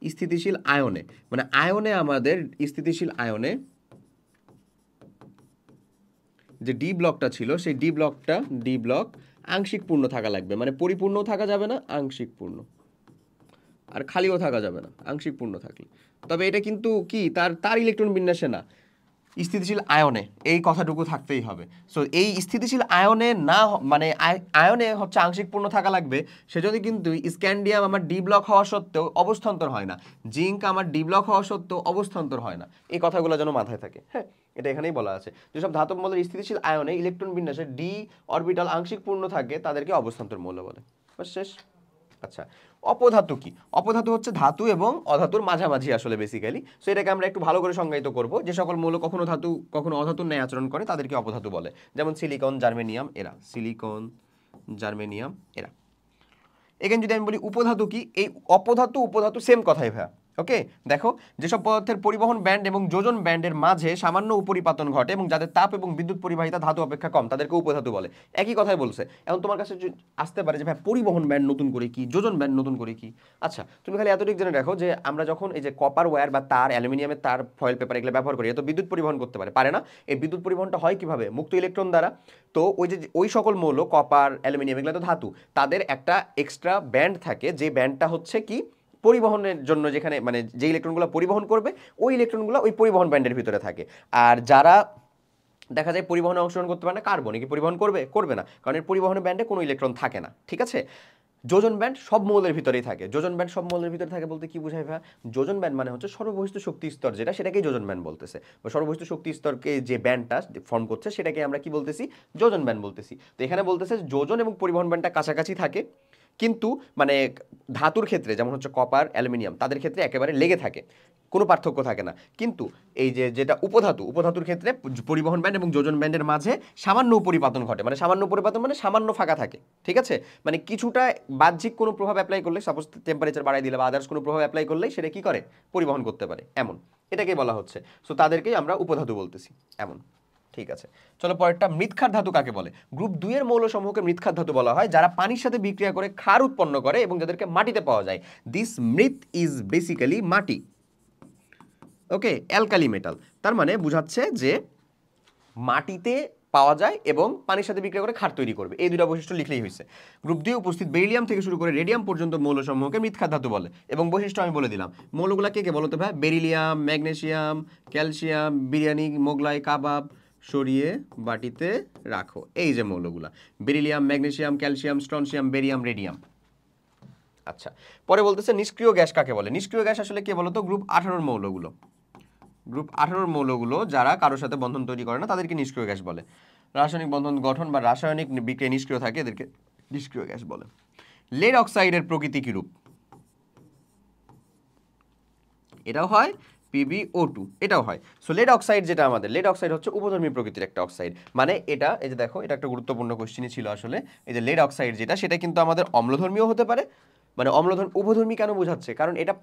স্থিতিশীল আয়নে মানে আয়নে, আমাদের স্থিতিশীল আয়নে যে ডি ব্লকটা ছিল, সেই ডি ব্লক আংশিক পূর্ণ থাকা লাগবে। মানে পরিপূর্ণও থাকা যাবে না, আংশিক পূর্ণ, আর খালিও থাকা যাবে না আংশিক পূর্ণ থাকলে। তবে এটা কিন্তু কি তার ইলেকট্রন বিন্যাসে না, স্থিতিশীল আয়নে, এই কথাটুকু থাকতেই হবে। সো এই স্থিতিশীল আয়নে না, মানে আয়নে হচ্ছে আংশিক পূর্ণ থাকা লাগবে। সেজন্য কিন্তু স্ক্যান্ডিয়াম আমার ডি ব্লক হওয়া সত্ত্বেও অবস্থান্তর হয় না, জিঙ্ক আমার ডি ব্লক হওয়া সত্ত্বেও অবস্থান্তর হয় না। এই কথাগুলো যেন মাথায় থাকে। হ্যাঁ, এটা এখানেই বলা আছে, যেসব ধাতব মৌলের স্থিতিশীল আয়নে ইলেকট্রন বিন্যাসে ডি অরবিটাল আংশিক পূর্ণ থাকে তাদেরকে অবস্থান্তর মৌল বলে। বাস শেষ। আচ্ছা, অপধাতু কি? অপধাতু হচ্ছে ধাতু এবং অধাতুর মাঝামাঝি আসলে বেসিক্যালি। সো এটাকে আমরা একটু ভালো করে সংজ্ঞায়িত করব। যে সকল মৌল কখনো ধাতু কখনো অধাতুর ন্যায় আচরণ করে তাদেরকে অপধাতু বলে। যেমন সিলিকন, জার্মেনিয়াম, এরা। সিলিকন, জার্মেনিয়াম, এরা। এখানে যদি আমি বলি উপধাতু কি, এই অপধাতু উপধাতু সেম কথাই ভাইয়া। ওকে, দেখো, যেসব পদার্থের পরিবহন ব্যান্ড এবং যোজন ব্যান্ডের মাঝে সামান্য উপরিপাতন ঘটে এবং যাদের তাপ এবং বিদ্যুৎ পরিবাহিতা ধাতু অপেক্ষা কম, তাদেরকে উপধাতু বলে। একই কথাই বলছে। এখন তোমার কাছে আসতে পারে যে ভাই পরিবহন ব্যান্ড নতুন করে কি, যোজন ব্যান্ড নতুন করে কি? আচ্ছা, তুমি খালি এতটুকু জেনে রাখো যে আমরা যখন এই যে কপার ওয়্যার বা তার, অ্যালুমিনিয়ামের তার, ফয়েল পেপার এগুলো ব্যবহার করি, এত বিদ্যুৎ পরিবহন করতে পারে না। এই বিদ্যুৎ পরিবহনটা হয় কিভাবে? মুক্ত ইলেকট্রন দ্বারা। তো ওই সকল মৌল, কপার, অ্যালুমিনিয়াম, এগুলো তো ধাতু, তাদের একটা এক্সট্রা ব্যান্ড থাকে, যে ব্যান্ডটা হচ্ছে কি পরিবহনের জন্য, যেখানে মানে যে ইলেকট্রনগুলো পরিবহন করবে ওই ইলেকট্রনগুলো ওই পরিবহন ব্যান্ডের ভিতরে থাকে। আর যারা দেখা যায় পরিবহনে অংশগ্রহণ করতে পারে না, কার্বন কি পরিবহন করবে না, কারণ এর পরিবহনের ব্যান্ডে কোনো ইলেকট্রন থাকে না। ঠিক আছে, যোজন ব্যান্ড সব মৌলের ভিতরেই থাকে। যোজন ব্যান্ড সব মৌলের ভিতরে থাকে বলতে কি বোঝায় ভাই? যোজন ব্যান্ড মানে হচ্ছে সর্ববহিষ্ঠ শক্তি স্তর যেটা, সেটাকেই যোজন ব্যান্ড বলতেছে। বা সর্ববহিষ্ঠ শক্তি স্তরকে যে ব্যান্ডটা ফর্ম করছে সেটাকে আমরা কি বলতেছি? যোজন ব্যান্ড বলতেছি। তো এখানে বলতেছে যোজন এবং পরিবহন ব্যান্ডটা কাছাকাছি থাকে, কিন্তু মানে ধাতুর ক্ষেত্রে যেমন হচ্ছে কপার, অ্যালুমিনিয়াম, তাদের ক্ষেত্রে একেবারে লেগে থাকে, কোনো পার্থক্য থাকে না। কিন্তু এই যেটা উপধাতুর ক্ষেত্রে পরিবহন ব্যান্ড এবং যোজন ব্যান্ডের মাঝে সামান্য উপরিপাতন ঘটে। মানে সামান্য উপরিপাতন মানে সামান্য ফাঁকা থাকে। ঠিক আছে, মানে কিছুটা বাহ্যিক কোনো প্রভাব অ্যাপ্লাই করলে, সাপোজ টেম্পারেচার বাড়াই দিলে বা আদার্স কোনো প্রভাব অ্যাপ্লাই করলেই সেটা কি করে? পরিবহন করতে পারে, এমন। এটাকেই বলা হচ্ছে। সো তাদেরকেই আমরা উপধাতু বলতেছি, এমন। ঠিক আছে, চলো পরেরটা। মৃৎক্ষার ধাতু কাকে বলে? গ্রুপ 2 এর মৌল সমূহকে মৃৎক্ষার ধাতু বলা হয় যারা পানির সাথে বিক্রিয়া করে ক্ষার উৎপন্ন করে এবং যাদেরকে মাটিতে পাওয়া যায়। দিস মৃৎ ইজ বেসিক্যালি মাটি। ওকে, অ্যালকালি মেটাল, তার মানে বোঝাচ্ছে যে মাটিতে পাওয়া যায় এবং পানির সাথে বিক্রিয়া করে ক্ষার তৈরি করবে, এই দুটো বৈশিষ্ট্য লিখলেই হয়েছে। গ্রুপ 2 উপস্থিত বেরিলিয়াম থেকে শুরু করে রেডিয়াম পর্যন্ত মৌলসমূহকে মৃৎক্ষার ধাতু বলে। এবং বৈশিষ্ট্য আমি বলে দিলাম, মৌলগুলা কে কে বলো তো ভাই? Beryllium, magnesium, calcium, biryani, Mughlai, kebab, সরিয়ে বাটিতে রাখো, এই যে মৌলগুলা, beryllium, magnesium, calcium, strontium, barium, radium. আচ্ছা, পরে বলতেছে নিষ্ক্রিয় গ্যাস কাকে বলে? নিষ্ক্রিয় গ্যাস আসলে কে বলতো? গ্রুপ 18 মৌলগুলো। গ্রুপ 18 মৌলগুলো যারা কারোর সাথে বন্ধন তৈরি করে না তাদেরকে নিষ্ক্রিয় গ্যাস বলে। রাসায়নিক বন্ধন গঠন বা রাসায়নিক বিক্রিয়া নিষ্ক্রিয় থাকে, এদেরকে নিষ্ক্রিয় গ্যাস বলে। লেড অক্সাইডের প্রকৃতি কি রূপ? এটাও হয় PbO2, এটাও হয়। সো লেড অক্সাইড যেটা আমাদের, লেড অক্সাইড হচ্ছে উপধর্মী প্রকৃতির একটা অক্সাইড। মানে এটা, এই যে দেখো, এটা একটা গুরুত্বপূর্ণ কোশ্চেনই ছিল আসলে। এই যে লেড অক্সাইড যেটা, সেটা কিন্তু আমাদের অম্লধর্মীয় হতে পারে। মানে উভধর্মী কেন বোঝাচ্ছে? কারণ এটা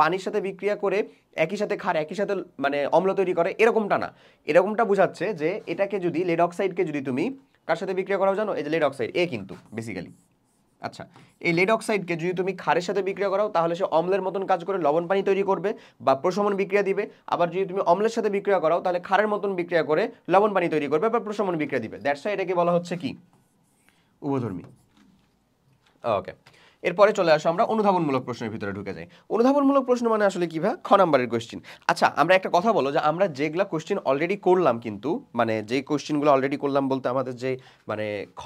পানির সাথে বিক্রিয়া করে একই সাথে ক্ষার, একই সাথে মানে অম্ল তৈরি করে, এরকমটা না। এরকমটা বোঝাচ্ছে যে এটাকে যদি, লেড অক্সাইডকে যদি তুমি কার সাথে বিক্রিয়া করাও জানো? এই যে লেড অক্সাইড, এ কিন্তু বেসিক্যালি। আচ্ছা, এই লেড অক্সাইডকে যদি তুমি ক্ষারের সাথে বিক্রিয়া করাও তাহলে সে অম্লের মতন কাজ করে লবণ পানি তৈরি করবে বা প্রশমন বিক্রিয়া দিবে। আবার যদি তুমি অম্লের সাথে বিক্রিয়া করাও তাহলে ক্ষারের মতন বিক্রিয়া করে লবণ পানি তৈরি করবে বা প্রশমন বিক্রিয়া দিবে। দ্যাটস ওয়াই এটাকে বলা হচ্ছে কি? উভধর্মী। ওকে, এরপরে চলে আসো আমরা অনুধাবনমূলক প্রশ্নের ভিতরে ঢুকে যাই। অনুধাবনমূলক প্রশ্ন মানে আসলে কি ভাই? খ নাম্বারের কোশ্চেন। আচ্ছা, আমরা একটা কথা বলো যে আমরা যেগুলা কোশ্চেন অলরেডি করলাম, কিন্তু মানে যেই কোশ্চেনগুলো অলরেডি করলাম বলতে আমাদের যে মানে ক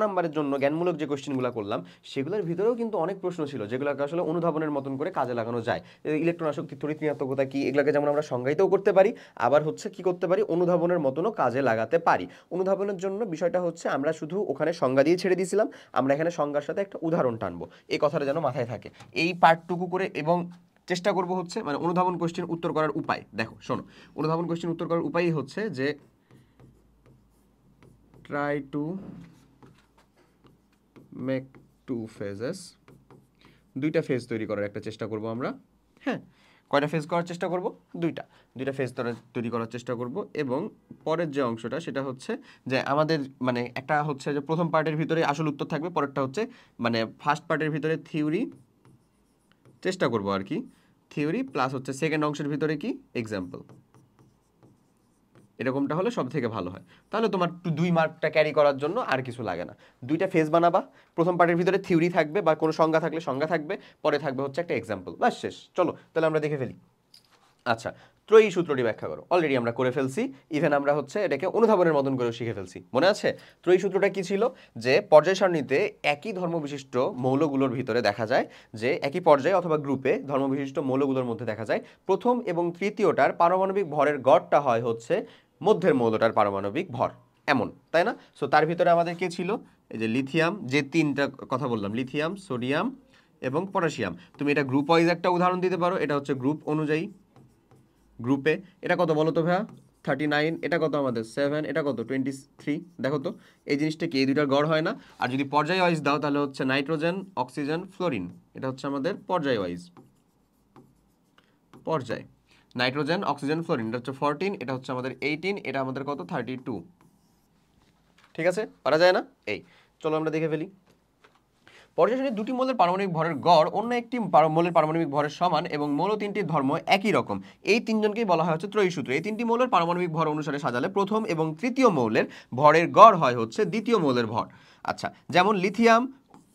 নাম্বারের জন্য জ্ঞানমূলক যে কোশ্চেনগুলো করলাম সেগুলোর ভিতরেও কিন্তু অনেক প্রশ্ন ছিল যেগুলোকে আসলে অনুধাবনের মতন করে কাজে লাগানো যায়। ইলেকট্রন আসক্তি তড়িৎ ঋণাত্মকতা কি, এগুলোকে যেমন আমরা সংজ্ঞায়িতও করতে পারি, আবার হচ্ছে কি করতে পারি, অনুধাবনের মতনও কাজে লাগাতে পারি। অনুধাবনের জন্য বিষয়টা হচ্ছে আমরা শুধু ওখানে সংজ্ঞা দিয়ে ছেড়ে দিয়েছিলাম, আমরা এখানে সংজ্ঞার সাথে একটা উদাহরণ টানবো, এই কথাটা যেন মাথায় থাকে এই পার্টটুকু করে। এবং চেষ্টা করব হচ্ছে মানে অনুধাবন কোশ্চেন উত্তর করার উপায়। দেখো শোনো, অনুধাবন কোশ্চেন উত্তর করার উপায়ই হচ্ছে যে try to make two phases, দুইটা ফেজ তৈরি করার একটা চেষ্টা করব আমরা। হ্যাঁ, কয়টা ফেজ করার চেষ্টা করব? দুইটা ফেজ তৈরি করার চেষ্টা করব। এবং পরের যে অংশটা সেটা হচ্ছে যে আমাদের মানে একটা হচ্ছে যে প্রথম পার্টের ভিতরে আসল উত্তর থাকবে, পরেরটা হচ্ছে মানে ফার্স্ট পার্টের ভিতরে থিওরি চেষ্টা করব আর কি, থিওরি প্লাস হচ্ছে সেকেন্ড অংশের ভিতরে কি এক্সাম্পল। এরকমটা হলে সব থেকে ভালো হয়, তাহলে তোমার 2 মার্কটা ক্যারি করার জন্য আর কিছু লাগে না। দুইটা ফেজ বানাবা, প্রথম পার্টের ভিতরে থিওরি থাকবে বা কোনো সংজ্ঞা থাকলে সংজ্ঞা থাকবে, পরে থাকবে হচ্ছে একটা এক্সাম্পল, বাস শেষ। চলো তাহলে আমরা দেখে ফেলি। আচ্ছা, ত্রয়ী সূত্রটি ব্যাখ্যা করো। অলরেডি আমরা করে ফেলছি, ইভেন আমরা হচ্ছে এটাকে অনুধাবনের মতন করে শিখে ফেলছি, মনে আছে? ত্রয়ী সূত্রটা কি ছিল? যে পর্যায় সারণীতে একই ধর্মবিশিষ্ট মৌলগুলোর ভিতরে দেখা যায় যে একই পর্যায়ে অথবা গ্রুপে ধর্মবিশিষ্ট মৌলগুলোর মধ্যে দেখা যায় প্রথম এবং তৃতীয়টার পারমাণবিক ভরের গড়টা হয় হচ্ছে মধ্যের মৌলটার পারমাণবিক ভর, এমন, তাই না? সো তার ভিতরে আমাদের কে ছিল? এই যে লিথিয়াম, যে তিনটা কথা বললাম, লিথিয়াম, সোডিয়াম এবং পটাশিয়াম। তুমি এটা গ্রুপ ওয়াইজ একটা উদাহরণ দিতে পারো, এটা হচ্ছে গ্রুপ অনুযায়ী গ্রুপে। এটা কত বলো তো ভাইয়া? 39, এটা কত আমাদের 7, এটা কত 23। দেখো তো এই জিনিসটা কি, এই দুইটার গড় হয় না? আর যদি পর্যায় ওয়াইজ দাও তাহলে হচ্ছে নাইট্রোজেন, অক্সিজেন, ফ্লোরিন, এটা হচ্ছে আমাদের পর্যায় ওয়াইজ পর্যায়। নাইট্রোজেন, অক্সিজেন, ফ্লোরিন, এটা হচ্ছে 14, এটা হচ্ছে আমাদের 18, এটা আমাদের কত 32। ঠিক আছে, পারা যায় না? এই চলো আমরা দেখে ফেলি। পর্যায় সারণীর দুটি মৌলের পারমাণবিক ভরের গড় অন্য একটি মৌলের পারমাণবিক ভরের সমান এবং মৌল তিনটির ধর্ম একই রকম, এই তিনজনকেই বলা হয় হচ্ছে ত্রয়ী সূত্র। এই তিনটি মৌলের পারমাণবিক ভর অনুসারে সাজালে প্রথম এবং তৃতীয় মৌলের ভরের গড় হয় হচ্ছে দ্বিতীয় মৌলের ভর। আচ্ছা, যেমন লিথিয়াম,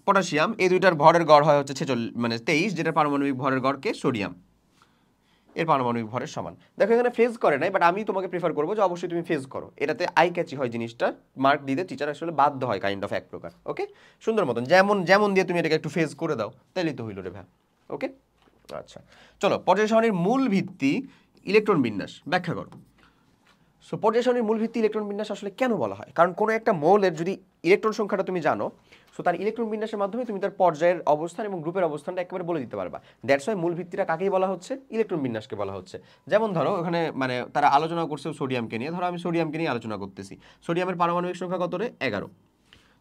পটাশিয়াম, এই দুইটার ভরের গড় হয় হচ্ছে 23, যেটা পারমাণবিক ভরের গড়কে সোডিয়াম এর পারমাণবিক ভরের সমান। দেখো এখানে ফেজ করে নাই, বাট আমি তোমাকে প্রিফার করবো যে অবশ্যই তুমি ফেজ করো, এটাতে আই ক্যাচি হয় জিনিসটা, মার্ক দিতে টিচার আসলে বাধ্য হয় কাইন্ড অফ এক প্রকার। ওকে, সুন্দর মতন যেমন যেমন দিয়ে তুমি এটাকে একটু ফেজ করে দাও, তাইলেই তো হইল রে ভাই। ওকে, আচ্ছা চলো, পর্যায় সারণীর মূল ভিত্তি ইলেকট্রন বিন্যাস ব্যাখ্যা করো। সো পর্যায় সারণীর মূল ভিত্তি ইলেকট্রন বিন্যাস আসলে কেন বলা হয়? কারণ কোনো একটা মৌলের যদি ইলেকট্রন সংখ্যাটা তুমি জানো, সো তার ইলেকট্রন বিন্যাসের মাধ্যমে তুমি তার পর্যায়ের অবস্থান এবং গ্রুপের অবস্থানটা একেবারে বলে দিতে পারবা। দ্যাটস ওয়াই মূল ভিত্তিটা কাকেই বলা হচ্ছে? ইলেকট্রন বিন্যাসকে বলা হচ্ছে। যেমন ধরো ওখানে মানে তারা আলোচনা করছে সোডিয়ামকে নিয়ে, ধরো আমি সোডিয়ামকে নিয়ে আলোচনা করতেছি, সোডিয়ামের পারমাণবিক সংখ্যা কত রে? 11।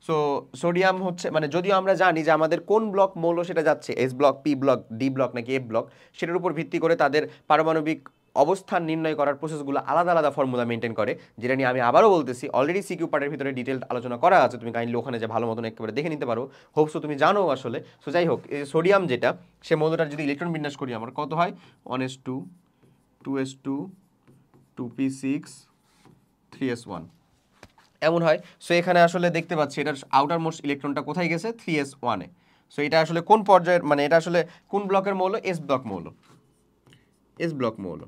সো সোডিয়াম হচ্ছে মানে যদিও আমরা জানি যে আমাদের কোন ব্লক মৌল সেটা যাচ্ছে, S block, P block, D block নাকি এফ ব্লক, সেটার উপর ভিত্তি করে তাদের পারমাণবিক অবস্থান নির্ণয় করার প্রসেসগুলো আলাদা আলাদা ফর্মুলা মেনটেন করে, যেটা নিয়ে আমি আবারও বলতেছি অলরেডি সিকিউ পার্টের ভিতরে ডিটেইলড আলোচনা করা আছে, তুমি কাইন্ডলি ওখানে যে ভালো মতন একেবারে দেখে নিতে পারো, হোপসো তুমি জানো আসলে। সো যাই হোক, এই সোডিয়াম যেটা, সে মৌলটার যদি ইলেকট্রন বিন্যাস করি আমার কত হয় 1s2 2s2 2p6 3s1 এমন হয়। সো এখানে আসলে দেখতে পাচ্ছি এটার আউটার মোস্ট ইলেকট্রনটা কোথায় গেছে 3s1 এ। সো এটা আসলে কোন পর্যায়ের, মানে এটা আসলে কোন ব্লকের মৌল, এস ব্লক মৌল, এস ব্লক মৌল।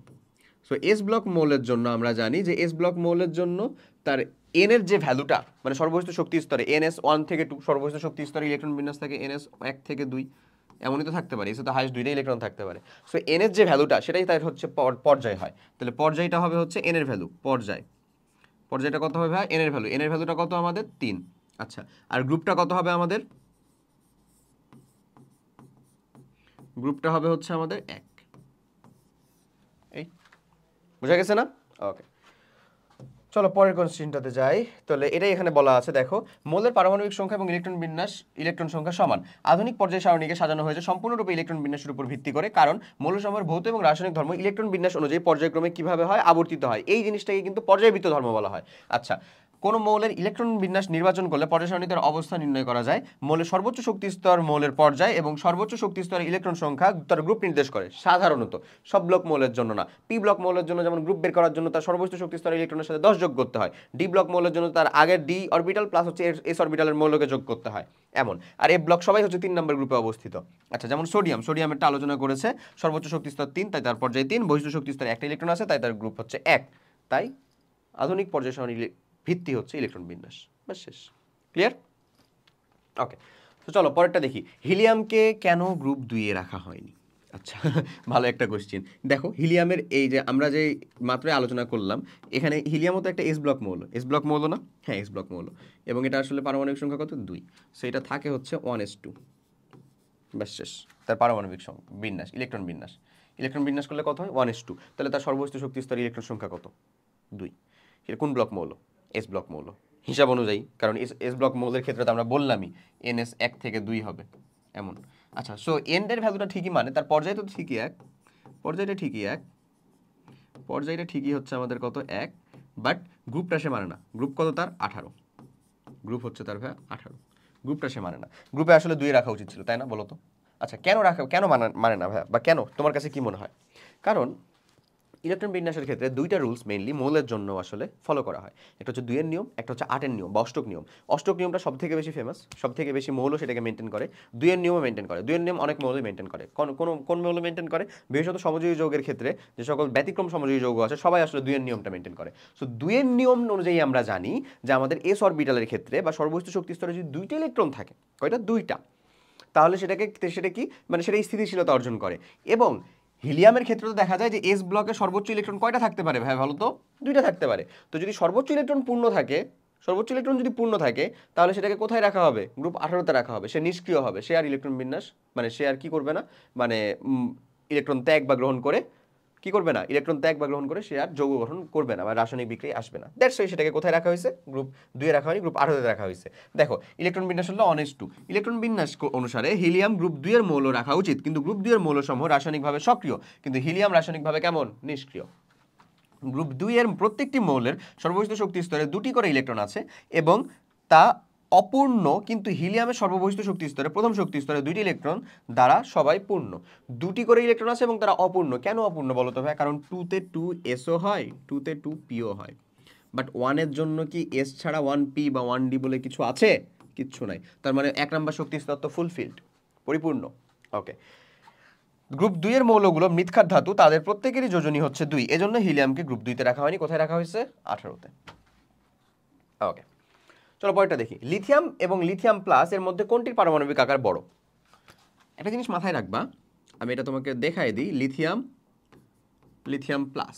সো এস ব্লক মৌলের জন্য আমরা জানি যে এস ব্লক মৌলের জন্য তার এন এর যে ভ্যালুটা, মানে সর্বোচ্চ শক্তি স্তরে NS 1 থেকে 2, সর্বোচ্চ শক্তি স্তরে ইলেকট্রন বিন্যাস থাকে NS 1 থেকে 2, এমনই তো থাকতে পারে, এসে তো হাইয়েস্ট 2টা ইলেকট্রন থাকতে পারে। সো এন এর যে ভ্যালুটা সেটাই তার হচ্ছে পর্যায় হয়। তাহলে পর্যায়টা হবে হচ্ছে এন এর ভ্যালু, পর্যায়টা কত হবে ভাই, এন এর ভ্যালু, এন এর ভ্যালুটা কত আমাদের 3। আচ্ছা, আর গ্রুপটা কত হবে আমাদের, গ্রুপটা হবে হচ্ছে আমাদের 1। এই বুঝা গেছে না? ওকে, চলো পরের কোশ্চেনটাতে যাই। তাহলে এটাই এখানে বলা আছে, দেখো মৌলের পারমাণবিক সংখ্যা এবং ইলেকট্রন বিন্যাস, ইলেকট্রন সংখ্যা সমান। আধুনিক পর্যায় সারণীকে সাজানো হয়েছে সম্পূর্ণরূপে ইলেকট্রন বিন্যাসের উপর ভিত্তি করে, কারণ মৌলসমূহের ভৌত এবং রাসায়নিক ধর্ম ইলেকট্রন বিন্যাস অনুযায়ী পর্যায়ক্রমে কিভাবে হয়, আবর্তিত হয়, এই জিনিসটাকে কিন্তু পর্যায়বৃত্ত ধর্ম বলা হয়। আচ্ছা, কোন মৌলের ইলেকট্রন বিন্যাস নির্বাচন করলে পর্যায় সারণীতে অবস্থান নির্ণয় করা যায়। মৌলের সর্বোচ্চ শক্তি স্তর মৌলের পর্যায় এবং সর্বোচ্চ শক্তি স্তরের ইলেকট্রন সংখ্যা তার গ্রুপ নির্দেশ করে। সাধারণত সব ব্লক মৌলের জন্য না, পি ব্লক মৌলের জন্য যেমন গ্রুপ বের করার জন্য তার সর্বোচ্চ শক্তি স্তরের ইলেকট্রনের সাথে 10 যোগ করতে হয়, ডি ব্লক মৌলের জন্য তার আগের ডি অরবিটাল প্লাস হচ্ছে এস অরবিটালের মৌলকে যোগ করতে হয় এমন। আর এ ব্লক সবাই হচ্ছে 3 নম্বর গ্রুপে অবস্থিত। আচ্ছা, যেমন সোডিয়ামেরটা আলোচনা করেছে, সর্বোচ্চ শক্তি স্তর 3, তাই তার পর্যায় 3, বহিষ্ঠ শক্তি স্তরে একটা ইলেকট্রন আছে, তাই তার গ্রুপ হচ্ছে 1। তাই আধুনিক পর্যায় সারণীর ভিত্তি হচ্ছে ইলেকট্রন বিন্যাস। বাস শেষ, ক্লিয়ার? ওকে, তো চলো পরেরটা দেখি, হিলিয়ামকে কেন গ্রুপ 2 এ রাখা হয়নি? আচ্ছা, ভালো একটা কোশ্চেন। দেখো হিলিয়ামের এই যে আমরা যে মাত্রই আলোচনা করলাম, এখানে হিলিয়ামও তো একটা এস ব্লক মৌল, এস ব্লক মৌল না? হ্যাঁ, এস ব্লক মৌল, এবং এটা আসলে পারমাণবিক সংখ্যা কত 2, সো এটা থাকে হচ্ছে 1s2। বাস শেষ, তার পারমাণবিক বিন্যাস, ইলেকট্রন বিন্যাস, ইলেকট্রন বিন্যাস করলে কত হয় 1s2, তাহলে তার সর্বোচ্চ শক্তি স্তরের ইলেকট্রন সংখ্যা কত 2। এটা কোন ব্লক মৌল? এস ব্লক মৌল হিসাব অনুযায়ী, কারণ এস ব্লক মৌলের ক্ষেত্রে তো আমরা বললামই NS 1 থেকে 2 হবে এমন। আচ্ছা, সো এন্ডের ভ্যালুটা ঠিকই, মানে তার পর্যায় তো ঠিকই 1, পর্যায়টা ঠিকই 1, পর্যায়টা ঠিকই হচ্ছে আমাদের কত 1, বাট গ্রুপটা সে মানে না। গ্রুপ কত তার 18, গ্রুপ হচ্ছে তার ভাই 18, গ্রুপটা সে মানে না। গ্রুপে আসলে 2 রাখা উচিত ছিল, তাই না বলো তো? আচ্ছা, কেন রাখা, কেন মানে না ভাইয়া, বা কেন তোমার কাছে কি মনে হয়? কারণ ইলেকট্রন বিন্যাসের ক্ষেত্রে 2টা রুলস মেইনলি মৌলের জন্য আসলে ফলো করা হয়। একটা হচ্ছে 2 এর নিয়ম, একটা হচ্ছে 8 এর নিয়ম বা অষ্টক নিয়ম। অষ্টক নিয়মটা সবথেকে বেশি ফেমাস, সবথেকে বেশি মৌল সেটাকে মেনটেন করে। 2 এর নিয়মও মেনটেন করে, 2 এর নিয়ম অনেক মৌলই মেনটেন করে। কোন মৌল মেনটেন করে? বিশেষত সমযোজী যৌগের ক্ষেত্রে যে সকল ব্যতিক্রম সমযোজী যৌগ আছে সবাই আসলে 2 এর নিয়মটা মেনটেন করে। সো 2 এর নিয়ম অনুযায়ী আমরা জানি যে আমাদের এস অরবিটালের ক্ষেত্রে বা সর্বোচ্চ শক্তি স্তরে যদি 2টা ইলেকট্রন থাকে, কয়টা? 2টা, তাহলে সেটা কি, মানে সেটা স্থিতিশীলতা অর্জন করে। এবং হিলিয়ামের ক্ষেত্রে তো দেখা যায় যে এস ব্লকে সর্বোচ্চ ইলেকট্রন কয়টা থাকতে পারে ভাই, ভালো তো? 2টা থাকতে পারে। তো যদি সর্বোচ্চ ইলেকট্রন পূর্ণ থাকে, সর্বোচ্চ ইলেকট্রন যদি পূর্ণ থাকে, তাহলে সেটাকে কোথায় রাখা হবে? গ্রুপ 18তে রাখা হবে। সে নিষ্ক্রিয় হবে, সে আর ইলেকট্রন বিন্যাস, মানে সে আর কি করবে না, মানে ইলেকট্রন ত্যাগ বা গ্রহণ করে কি করবে না, ইলেকট্রন ত্যাগ বা গ্রহণ করে সে আর যৌগ গঠন করবে না বা রাসায়নিক বিক্রিয়া আসবে না। দ্যাটস ওয়াই সেটাকে কোথায় রাখা হয়েছে? গ্রুপ 2 এ রাখা হয়নি, গ্রুপ 18তে রাখা হয়েছে। দেখো ইলেকট্রন বিন্যাস হলো 1s2, ইলেকট্রন বিন্যাস অনুসারে হিলিয়াম গ্রুপ 2 এর মৌল রাখা উচিত, কিন্তু গ্রুপ 2 এর মৌলসমূহ রাসায়নিকভাবে সক্রিয়, কিন্তু হিলিয়াম রাসায়নিকভাবে কেমন? নিষ্ক্রিয়। গ্রুপ 2 এর প্রত্যেকটি মৌলের সর্ববহিষ্ঠ শক্তি স্তরে 2টি করে ইলেকট্রন আছে এবং তা অপূর্ণ, কিন্তু হিলিয়ামের সর্ববহিষ্ঠ শক্তি স্তরে প্রথম শক্তি স্তরে 2টি ইলেকট্রন দ্বারা সবাই পূর্ণ। 2টি করে ইলেকট্রন আছে এবং তারা অপূর্ণ। কেন অপূর্ণ বলো তো ভাই? কারণ 2-তে 2sও হয়, 2-তে 2pও হয়, বাট 1 এর জন্য কি s ছাড়া 1p বা 1d বলে কিছু আছে? কিচ্ছু নাই। তার মানে 1 নম্বর শক্তি স্তর তো ফুলফিলড, পরিপূর্ণ। ওকে, গ্রুপ 2 এর মৌলগুলো মৃৎক্ষার ধাতু, তাদের প্রত্যেকেরই যোজনী হচ্ছে 2, এজন্য হিলিয়ামকে গ্রুপ 2 তে রাখা হয়নি। কোথায় রাখা হয়েছে? 18তে। ওকে, চলো পরেরটা দেখি, লিথিয়াম এবং লিথিয়াম প্লাস এর মধ্যে কোনটির পারমাণবিক আকার বড়? একটা জিনিস মাথায় রাখবা, আমি এটা তোমাকে দেখাই দিই। লিথিয়াম প্লাস,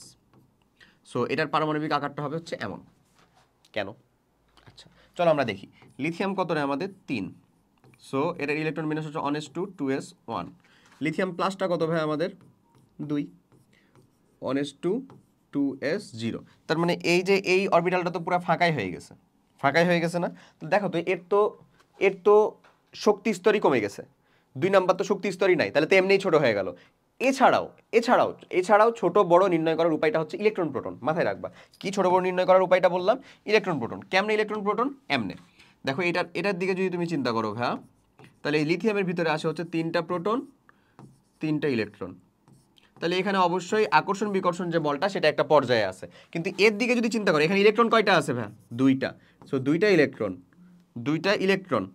সো এটার পারমাণবিক আকারটা হবে হচ্ছে এমন। কেন? আচ্ছা, চলো আমরা দেখি। লিথিয়াম কত রে আমাদের? 3, সো এটার ইলেকট্রন বিন্যাস হচ্ছে 1s2 2s1। লিথিয়াম প্লাসটা কত ভাই আমাদের? 2, 1s2 2s0। তার মানে এই যে এই অরবিটালটা তো পুরো ফাঁকাই হয়ে গেছে, ফাঁকাই হয়ে গেছে না? তো দেখো তো এর তো শক্তি স্তরই কমে গেছে, 2 নাম্বার তো শক্তি স্তরই নাই, তাহলে তো এমনিই ছোট হয়ে গেল। এছাড়াও এছাড়াও এছাড়াও ছোট বড় নির্ণয় করার উপায়টা হচ্ছে ইলেকট্রন প্রোটন, মাথায় রাখবা। কি ছোট বড় নির্ণয় করার উপায়টা বললাম? Electron proton. কেমনে ইলেকট্রন প্রোটন? এমনে দেখো, এটার দিকে যদি তুমি চিন্তা করো ভাইয়া, তাহলে এই লিথিয়ামের ভিতরে আসে হচ্ছে 3টা প্রোটন 3টা ইলেকট্রন। তাহলে এখানে অবশ্যই আকর্ষণ বিকর্ষণ যে বলটা সেটা একটা পর্যায়ে আছে। কিন্তু এর দিকে যদি চিন্তা করো, এখানে ইলেকট্রন কয়টা আছে ভাইয়া? 2টা। সো 2টা ইলেকট্রন।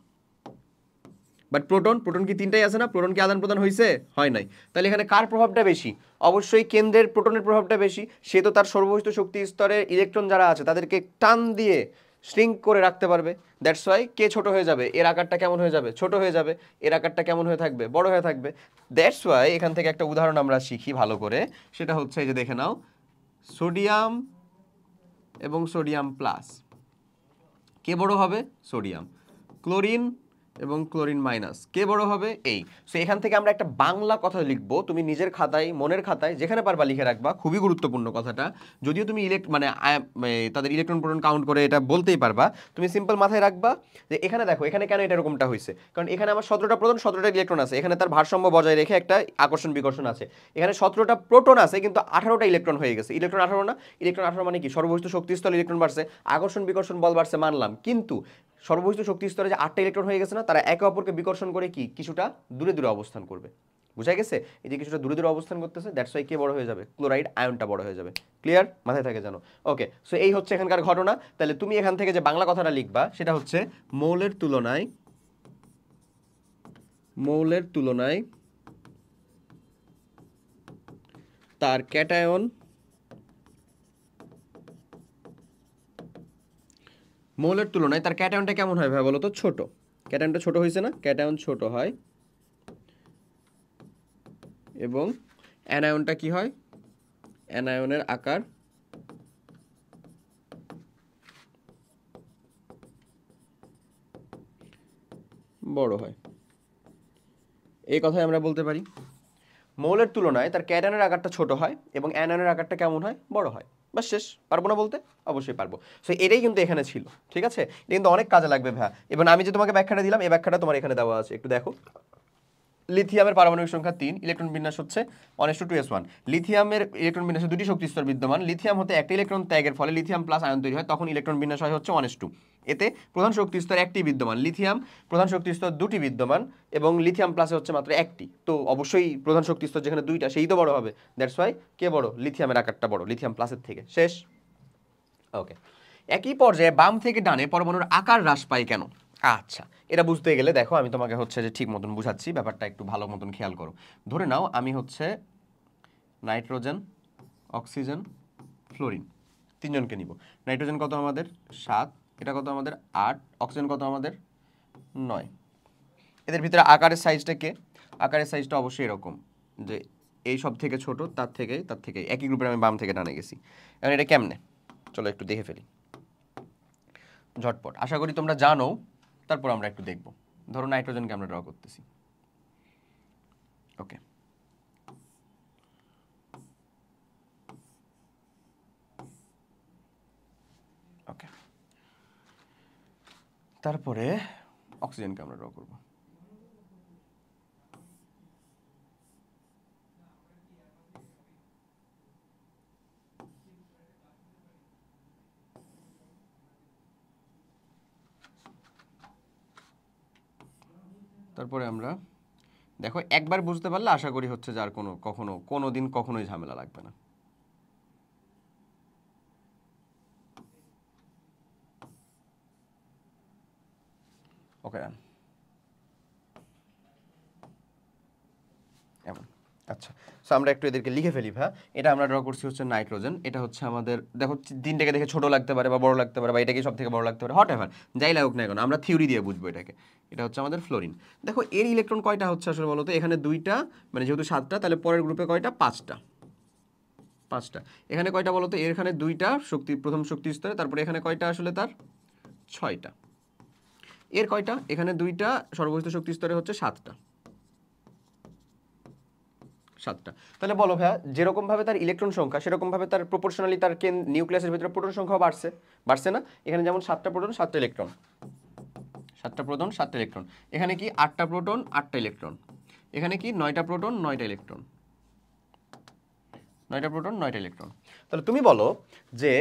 বাট প্রোটন কি 3টাই আছে না? প্রোটন কি আদান প্রদান হয়েছে? হয় নাই। তাহলে এখানে কার প্রভাবটা বেশি? অবশ্যই কেন্দ্রের প্রোটনের প্রভাবটা বেশি। সে তো তার সর্ববহিষ্ঠ শক্তি স্তরের ইলেকট্রন যারা আছে তাদেরকে টান দিয়ে শ্রিঙ্ক করে রাখতে পারবে। দ্যাটস ওয়াই কে ছোট হয়ে যাবে, এর আকারটা কেমন হয়ে যাবে? ছোট হয়ে যাবে। এর আকারটা কেমন হয়ে থাকবে? বড় হয়ে থাকবে। দ্যাটস ওয়াই এখান থেকে একটা উদাহরণ আমরা শিখি ভালো করে, সেটা হচ্ছে এই যে দেখে নাও, সোডিয়াম এবং সোডিয়াম প্লাস, কে বড় হবে? সোডিয়াম। ক্লোরিন এবং ক্লোরিন মাইনাস, কে বড় হবে? এই। সো এখান থেকে আমরা একটা বাংলা কথা লিখবো, তুমি নিজের খাতায় মনের খাতায় যেখানে পারবা লিখে রাখবা, খুবই গুরুত্বপূর্ণ কথাটা। যদিও তুমি তাদের ইলেকট্রন প্রোটন কাউন্ট করে এটা বলতেই পারবা, তুমি সিম্পল মাথায় রাখবা যে এখানে দেখো, এখানে কেন এটা এরকমটা হয়েছে, কারণ এখানে আমার 17টা প্রোটন 17টা ইলেকট্রন আছে, এখানে তার ভারসাম্য বজায় রেখে একটা আকর্ষণ বিকর্ষণ আছে। এখানে 17টা প্রোটন আছে কিন্তু 18টা ইলেকট্রন হয়ে গেছে। ইলেকট্রন 18 না? ইলেকট্রন 18 মানে কি? সর্ববহিষ্ঠ শক্তিস্থল ইলেকট্রন বাড়ছে, আকর্ষণ বিকর্ষণ বল বাড়ছে, মানলাম। কিন্তু সর্ববহিষ্ঠ শক্তি স্তরে যে 8টা ইলেকট্রন হয়ে গেছে না, তারা একে অপরকে বিকর্ষণ করে কি কিছুটা দূরে দূরে অবস্থান করবে। বুঝা গেছে? এই যে কিছুটা দূরে দূরে অবস্থান করতেছে, দ্যাটস ওয়াই কে বড় হয়ে যাবে? ক্লোরাইড আয়নটা বড় হয়ে যাবে। ক্লিয়ার? মাথায় থাকে জানো? ওকে, সো এই হচ্ছে এখানকার ঘটনা। তাহলে তুমি এখান থেকে যে বাংলা কথাটা লিখবা সেটা হচ্ছে মৌলের তুলনায় তার ক্যাটায়ন মৌলের তুলনায় তার ক্যাটায়নটা কেমন হয় ভাই বলো তো? ছোট। ক্যাটায়নটা ছোট হয়েছে না? ক্যাটায়ন ছোট হয় এবং অ্যানায়নটা কি হয়? অ্যানায়নের আকার বড় হয়। এই কথাই আমরা বলতে পারি, মৌলের তুলনায় তার ক্যাটায়নের আকারটা ছোট হয় এবং অ্যানায়নের আকারটা কেমন হয়? বড় হয়। বাস শেষ। পারবো না বলতে? অবশ্যই পারবো। সো এটাই কিন্তু এখানে ছিল, ঠিক আছে? এটা কিন্তু অনেক কাজে লাগবে ভাইয়া। এবং আমি যে তোমাকে ব্যাখ্যাটা দিলাম, এই ব্যাখ্যাটা তোমার এখানে দেওয়া আছে, একটু দেখো। লিথিয়ামের পারমাণবিক সংখ্যা 3, ইলেকট্রন বিন্যাস হচ্ছে 1:2s1। লিথিয়ামের ইলেকট্রন বিন্যাসে 2টি শক্তি স্তর বিদ্যমান। লিথিয়াম হতে একটা ইলেকট্রন ত্যাগের ফলে লিথিয়াম প্লাস আয়ন তৈরি হয়, তখন ইলেকট্রন বিন্যাস হয় হচ্ছে 1:2। এতে প্রধান শক্তি স্তর একটি বিদ্যমান, লিথিয়াম প্রধান শক্তি স্তর 2টি বিদ্যমান এবং লিথিয়াম প্লাসে হচ্ছে মাত্র একটি। তো অবশ্যই প্রধান শক্তি স্তর যেখানে 2টা সেই তো বড় হবে। দ্যাটস ওয়াই কে বড়? লিথিয়ামের আকারটা বড়, লিথিয়াম প্লাসের থেকে। শেষ। ওকে, একই পর্যায়ে বাম থেকে ডানে পরমাণুর আকার হ্রাস পায় কেন? আচ্ছা, এটা বুঝতে গেলে দেখো আমি তোমাকে হচ্ছে যে ঠিক মতন বুঝাচ্ছি, ব্যাপারটা একটু ভালো মতন খেয়াল করো। ধরে নাও আমি হচ্ছে নাইট্রোজেন, অক্সিজেন, ফ্লোরিন তিনজনকে নিব। নাইট্রোজেন কত আমাদের? 7, এটা কত আমাদের? 8, অক্সিজেন কত আমাদের? 9। এদের ভিতরে আকারের সাইজটা কে? আকারের সাইজটা অবশ্যই এরকম যে এই সব থেকে ছোট, তার থেকে একই গ্রুপের আমি বাম থেকে ডানে গেছি। এখন এটা কেমনে? চলো একটু দেখে ফেলি ঝটপট। আশা করি তোমরা জানো, তারপর আমরা একটু দেখব। ধরো নাইট্রোজেনকে আমরা ড্র করতেছি। ওকে, ওকে, তারপরে অক্সিজেনকে আমরা ড্র করব। তারপরে আমরা দেখো, একবার বুঝতে পারলে আশা করি হচ্ছে যে আর কোনোদিন ঝামেলা লাগবে না। ওকে, রান। এমন। আচ্ছা, সো আমরা একটু এদেরকে লিখে ফেলি ভাই। এটা আমরা ড্র করছি হচ্ছে নাইট্রোজেন। এটা হচ্ছে আমাদের, দেখো দিনটাকে দেখে ছোট লাগতে পারে বা বড় লাগতে পারে, বা এটাকে সব থেকে বড় লাগতে পারে, হট এভার যাই লাগুক না কেন, আমরা থিওরি দিয়ে বুঝবো এটাকে। এটা হচ্ছে আমাদের ফ্লোরিন। দেখো এর ইলেকট্রন কয়টা হচ্ছে আসলে বলো তো? এখানে 2টা, মানে যেহেতু 7টা, তাহলে পরের গ্রুপে কয়টা? 5টা। এখানে কয়টা বলো তো? এখানে 2টা প্রথম শক্তি স্তরে, তারপরে এখানে কয়টা আসলে তার? 6টা। এর কয়টা? এখানে 2টা, সর্ববহিষ্ঠ শক্তি স্তরে হচ্ছে 7টা। তাহলে বলো ভাইয়া, যেরকম ভাবে তার ইলেকট্রন সংখ্যা সেরকম ভাবে তার প্রপোর্শনালি তার নিউক্লিয়াসের ভিতরে প্রোটন সংখ্যা বাড়ছে না? এখানে যেমন 7টা প্রোটন 7টা ইলেকট্রন, 7টা প্রোটন 7টা ইলেকট্রন। এখানে কি 8টা প্রোটন 8টা ইলেকট্রন। এখানে কি 9টা প্রোটন 9টা ইলেকট্রন। 9টা প্রোটন 9টা ইলেকট্রন। তাহলে তুমি বলো যে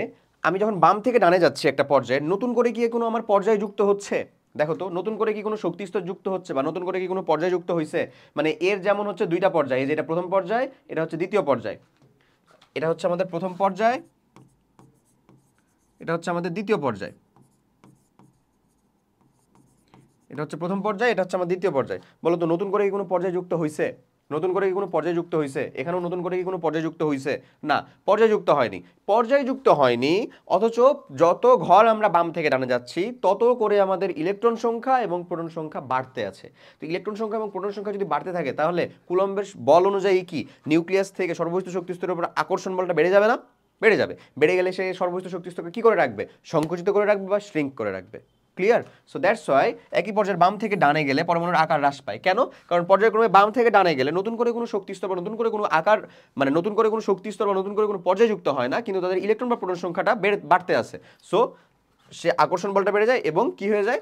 আমি যখন বাম থেকে ডানে যাচ্ছি একটা পর্যায়ে, নতুন করে কি কোনো আমার পর্যায় যুক্ত হচ্ছে? দেখো তো, নতুন করে কি কোনো শক্তি স্তর যুক্ত হচ্ছে বা নতুন করে কি কোনো পর্যায় যুক্ত হয়েছে? মানে এর যেমন হচ্ছে দুইটা পর্যায়, এই যে এটা প্রথম পর্যায়, এটা হচ্ছে দ্বিতীয় পর্যায়, এটা হচ্ছে আমাদের প্রথম পর্যায়, এটা হচ্ছে আমাদের দ্বিতীয় পর্যায়, এটা হচ্ছে প্রথম পর্যায়, এটা হচ্ছে আমার দ্বিতীয় পর্যায়। বলো তো নতুন করে কি কোনো পর্যায় যুক্ত হয়েছে? নতুন করে কি কোনো পর্যায় যুক্ত হয়েছে? এখানেও নতুন করে কি কোনো পর্যায় যুক্ত হয়েছে? না, পর্যায় যুক্ত হয়নি। পর্যায় যুক্ত হয়নি, অথচ যত ঘর আমরা বাম থেকে ডানে যাচ্ছি তত করে আমাদের ইলেকট্রন সংখ্যা এবং প্রোটন সংখ্যা বাড়তে আছে। তো ইলেকট্রন সংখ্যা এবং প্রোটন সংখ্যা যদি বাড়তে থাকে তাহলে কুলম্বের বল অনুযায়ী কি নিউক্লিয়াস থেকে সর্ববস্তু শক্তি স্তরের উপর আকর্ষণ বলটা বেড়ে যাবে না? বেড়ে যাবে। বেড়ে গেলে সে সর্ববস্তু শক্তি স্তরকে কি করে রাখবে? সংকুচিত করে রাখবে বা শ্রিঙ্ক করে রাখবে। ক্লিয়ার? সো দ্যাটস ওয়াই একই পর্যায়ের বাম থেকে ডানে গেলে পরমাণুর আকার হ্রাস পায়। কেন? কারণ পর্যায়ক্রমে বাম থেকে ডানে গেলে নতুন করে কোনো শক্তি স্তর বা নতুন করে কোনো আকার, মানে নতুন করে কোনো শক্তি স্তর বা নতুন করে কোনো পর্যায় যুক্ত হয় না, কিন্তু তাদের ইলেকট্রন বা প্রোটন সংখ্যাটা বাড়তে আছে। সো সে আকর্ষণ বলটা বেড়ে যায় এবং কি হয়ে যায়?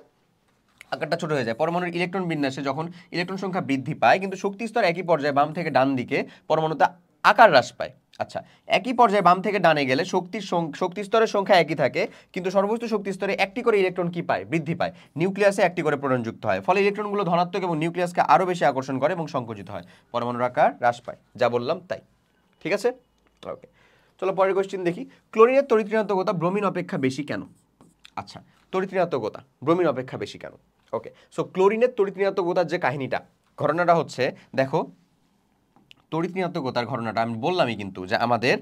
আকারটা ছোট হয়ে যায়। পরমাণুর ইলেকট্রন বিন্যাসে যখন ইলেকট্রন সংখ্যা বৃদ্ধি পায় কিন্তু শক্তি স্তর একই পর্যায়ে বাম থেকে ডান দিকে পরমাণুতে আকার হ্রাস পায়। আচ্ছা, একই পর্যায়ে বাম থেকে ডানে গেলে শক্তি স্তরের সংখ্যা একই থাকে, কিন্তু সর্ববস্তু শক্তি স্তরে একটি করে ইলেকট্রন কি পায়? বৃদ্ধি পায়। নিউক্লিয়াসে একটি করে প্রোটন যুক্ত হয়, ফলে ইলেকট্রনগুলো ধনাত্মক এবং নিউক্লিয়াসকে আরও বেশি আকর্ষণ করে এবং সংকুচিত হয়, পরমাণুর আকার হ্রাস পায়। যা বললাম তাই। ঠিক আছে? ওকে, চলো পরের কোশ্চেন দেখি। ক্লোরিনের তড়িৎ ঋণাত্মকতা ব্রোমিন অপেক্ষা বেশি কেন? আচ্ছা, তড়িৎ ঋণাত্মকতা ব্রোমিন অপেক্ষা বেশি কেন? ওকে, সো ক্লোরিনের তড়িৎ ঋণাত্মকতার যে কাহিনীটা, ঘটনাটা হচ্ছে, দেখো তড়িৎ ঋণাত্মকতার ঘটনাটা আমি বললামই কিন্তু যে আমাদের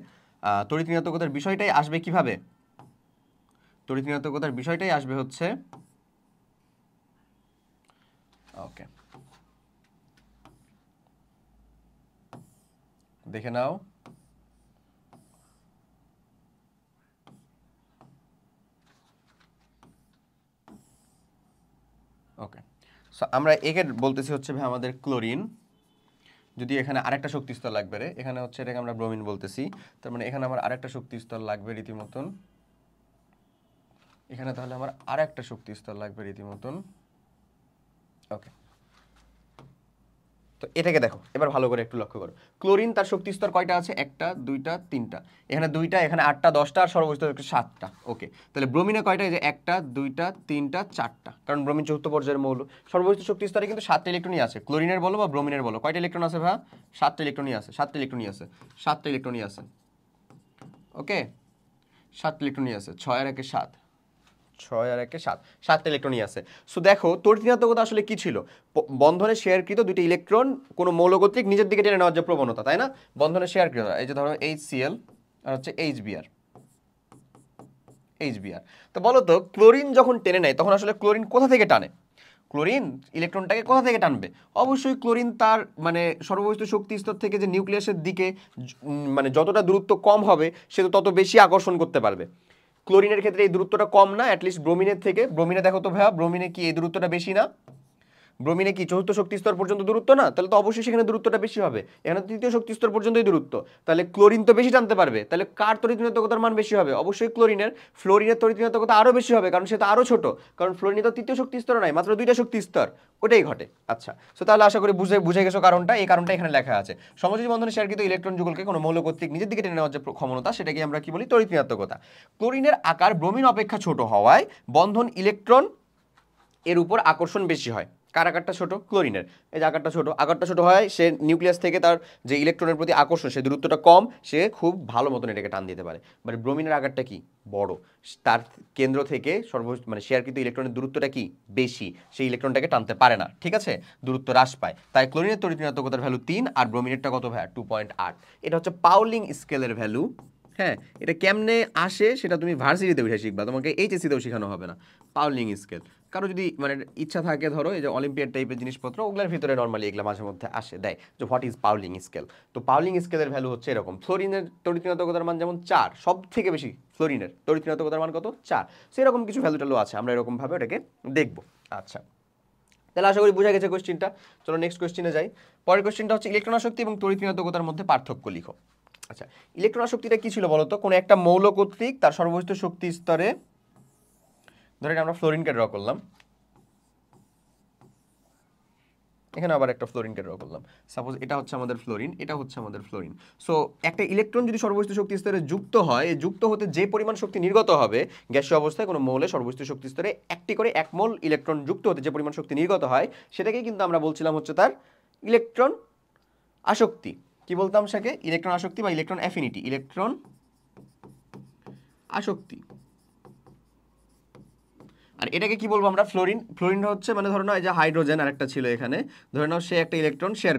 তড়িৎ ঋণাত্মকতার বিষয়টাই আসবে কিভাবে? তড়িৎ ঋণাত্মকতার বিষয়টাই আসবে হচ্ছে, ওকে দেখে নাও। ওকে, সো আমরা একে বলতেছি হচ্ছে ভাই আমাদের ক্লোরিন, যদি এখানে আরেকটা শক্তি স্তর লাগবে রে, এখানে হচ্ছে এটাকে আমরা ব্রোমিন বলতেছি, তার মানে এখানে আমার আরেকটা শক্তি স্তর লাগবে রীতিমতন, এখানে তাহলে আমার আরেকটা শক্তি স্তর লাগবে রীতিমতন। ওকে, তো এটাকে দেখো এবার ভালো করে একটু লক্ষ্য করো। ক্লোরিন তার শক্তি স্তর কয়টা আছে? একটা, দুইটা, তিনটা, এখানে দুইটা, এখানে 8টা, 10টা, আর সর্বোচ্চ 7টা। ওকে, তাহলে ব্রোমিনে কয়টা? এই যে 1টা, 2টা, 3টা, 4টা, কারণ ব্রোমিন চতুর্থ পর্যায়ের মৌল। সর্বোচ্চ শক্তি স্তরে কিন্তু 7টা ইলেকট্রনই আছে। ক্লোরিনের বলো বা ব্রোমিনের বলো, কয়টা ইলেকট্রন আছে ভাই? 7টা ইলেকট্রনই আছে, 7টা ইলেকট্রনই আছে, 7টা ইলেকট্রনই আছে। ওকে, 7টা ইলেকট্রনই আছে, 6 আর 1 7, 6 আর 1 7, 7টা ইলেকট্রনই আছে। সো দেখো তড়িৎ ঋণাত্মকতা আসলে কি ছিল? বন্ধনে শেয়ারকৃত দুটি ইলেকট্রন কোনো মৌল কর্তৃক নিজের দিকে টেনে নেওয়ার যে প্রবণতা, তাই না? বন্ধনে শেয়ারকৃত, এই যে ধরো HCl আর হচ্ছে HBr। তো বলো তো ক্লোরিন যখন টেনে নেয় তখন আসলে ক্লোরিন কোথা থেকে টানে? ক্লোরিন ইলেকট্রনটাকে কোথা থেকে টানবে? অবশ্যই ক্লোরিন তার মানে সর্ববস্তু শক্তি স্তর থেকে যে নিউক্লিয়াসের দিকে মানে যতটা দূরত্ব কম হবে সে তো তত বেশি আকর্ষণ করতে পারবে। ক্লোরিনের ক্ষেত্রে এই দূরত্বটা কম না, অ্যাটলিস্ট ব্রোমিনের থেকে। ব্রোমিনে দেখো তো ভাইয়া, ব্রোমিনে কি এই দূরত্বটা বেশি না? ব্রোমিনে কি চতুর্থ শক্তি স্তর পর্যন্ত দূরত্ব না? তাহলে তো অবশ্যই সেখানে দূরত্বটা বেশি হবে। এখানে তৃতীয় শক্তি স্তর পর্যন্তই দূরত্ব, তাহলে ক্লোরিন তো বেশি টানতে পারবে। তাহলে কার তড়িৎ ঋণাত্মকতার মান বেশি হবে? অবশ্যই ক্লোরিনের। ফ্লোরিনের তড়িৎ ঋণাত্মকতা আরও বেশি হবে, কারণ সেটা আরও ছোট, কারণ ফ্লোরিনে তো তৃতীয় শক্তি স্তর নাই, মাত্র 2টা শক্তি স্তর, ওটাই ঘটে। আচ্ছা, সো তাহলে আশা করি বুঝে গেছো কারণটা। এই কারণটা এখানে লেখা আছে। সমযোজী বন্ধনে শেয়ারকৃত ইলেকট্রন যুগলকে কোনো মৌল কর্তৃক নিজের দিকে টেনে নেওয়ার যে ক্ষমতা, সেটাকে আমরা কি বলি? তড়িৎ ঋণাত্মকতা। ক্লোরিনের আকার ব্রোমিন অপেক্ষা ছোট হওয়ায় বন্ধন ইলেকট্রন এর উপর আকর্ষণ বেশি হয়। কার আকারটা ছোট? ক্লোরিনের। এই যে আকারটা ছোট হয়, সে নিউক্লিয়াস থেকে তার যে ইলেকট্রনের প্রতি আকর্ষণ, সে দূরত্বটা কম, সে খুব ভালো মতন এটাকে টান দিতে পারে। মানে ব্রোমিনের আকারটা কি? বড়, তার কেন্দ্র থেকে মানে শেয়ারকৃত ইলেকট্রনের দূরত্বটা কি? বেশি, সেই ইলেকট্রনটাকে টানতে পারে না। ঠিক আছে, দূরত্ব হ্রাস পায়। তাই ক্লোরিনের তড়িৎ ঋণাত্মকতার ভ্যালু 3 আর ব্রোমিনেরটা কত ভাইয়া? 2.8। এটা হচ্ছে পাউলিং স্কেলের ভ্যালু। হ্যাঁ, এটা কেমনে আসে সেটা তুমি ভার্সিটিতে উঠে শিখবা, তোমাকে এইচএসসিতেও শেখানো হবে না। পাউলিং স্কেল কারো যদি মানে ইচ্ছা থাকে, ধরো এই যে অলিম্পিয়াড টাইপের জিনিসপত্র, ওগুলোর ভিতরে নর্মালি এগুলো মাঝে মধ্যে আসে, দেয় যে হোয়াট ইজ পাউলিং স্কেল। তো পাউলিং স্কেলের ভ্যালু হচ্ছে এরকম। ফ্লোরিনের তড়িৎ ঋণাত্মকতার মান যেমন 4, সব থেকে বেশি ফ্লোরিনের তড়িৎ ঋণাত্মকতার মান কত? 4। সেরকম কিছু ভ্যালু ট্যালু আছে, আমরা এরকমভাবে ওটাকে দেখবো। আচ্ছা, তাহলে আশা করি বোঝা গেছে কোশ্চেনটা। চলো নেক্সট কোশ্চেনে যাই। পরের কোশ্চেনটা হচ্ছে ইলেকট্রন আসক্তি এবং তড়িৎ ঋণাত্মকতার মধ্যে পার্থক্য লিখো। আচ্ছা, ইলেকট্রন আসক্তিটা কি ছিল বলতো? কোনো একটা মৌল কর্তৃক তার সর্ববস্তু শক্তি স্তরে, ধরে আমরা ফ্লোরিনকে ড্র করলাম, এখানে আবার একটা ফ্লোরিনকে ড্র করলাম। সাপোজ এটা হচ্ছে আমাদের ফ্লোরিন, এটা হচ্ছে আমাদের ফ্লোরিন। সো একটা ইলেকট্রন যদি সর্বস্থিত শক্তি স্তরে যুক্ত হয়, এই যুক্ত হতে যে পরিমাণ শক্তি নির্গত হবে, গ্যাসীয় অবস্থায় কোনো মৌলে সর্বস্থিত শক্তি স্তরে একটি করে 1 মোল ইলেকট্রন যুক্ত হতে যে পরিমাণ শক্তি নির্গত হয়, সেটাকেই কিন্তু আমরা বলছিলাম হচ্ছে তার ইলেকট্রন আসক্তি। কি বলতাম সেটাকে? ইলেকট্রন আসক্তি বা ইলেকট্রন অ্যাফিনিটি, ইলেকট্রন আসক্তি। আর এটাকে কি বলবো আমরা? ফ্লোরিন। ফ্লোরিন হচ্ছে মানে ধরো না, এই যে হাইড্রোজেন আরেকটা ছিল এখানে, ধরে নাও সে একটা ইলেকট্রন শেয়ার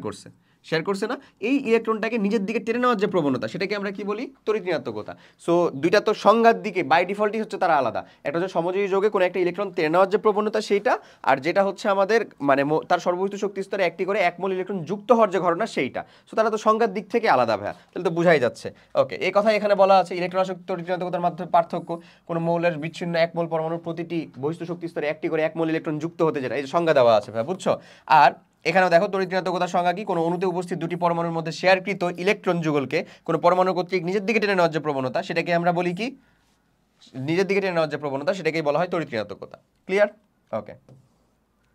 করছে না, এই ইলেকট্রনটাকে নিজের দিকে টেনে নেওয়ার যে প্রবণতা, সেটাকে আমরা কি বলি? তড়িৎ ঋণাত্মকতা। সো দুইটা তো সংঘাত দিকে বাই ডিফল্টই হচ্ছে তারা আলাদা। একটা হচ্ছে সমযোজী যোগে কোনো একটা ইলেকট্রন টেনে নেওয়ার যে প্রবণতা সেইটা, আর যেটা হচ্ছে আমাদের মানে তার সর্বস্থিত শক্তি স্তরে একটি করে 1 মোল ইলেকট্রন যুক্ত হওয়ার যে ঘটনা সেইটা। সো তারা তো সংঘাত দিক থেকে আলাদা ভাইয়া, তাহলে তো বুঝাই যাচ্ছে। ওকে, এই কথা এখানে বলা আছে ইলেকট্রন আসক্তি তড়িৎ ঋণাত্মকতার মাধ্যমে পার্থক্য। কোনো মৌলের বিচ্ছিন্ন 1 মোল পরমাণুর প্রতিটি বহিস্থ শক্তি স্তরে একটি করে 1 মোল ইলেকট্রন যুক্ত হতে, যেটা এই যে সংজ্ঞা দেওয়া আছে ভাইয়া, বুঝছো? আর এখানেও দেখো তড়িৎ ঋণাত্মকতার সংজ্ঞা কি? কোনো অণুতে উপস্থিত দুটি পরমাণুর মধ্যে শেয়ারকৃত ইলেকট্রন যুগলকে কোনো পরমাণু কর্তৃক নিজের দিকে টেনে নেওয়ার যে প্রবণতা, সেটাকে আমরা বলি কি? নিজের দিকে টেনে নেওয়ার যে প্রবণতা, সেটাকেই বলা হয় তড়িৎ ঋণাত্মকতা। ক্লিয়ার? ওকে,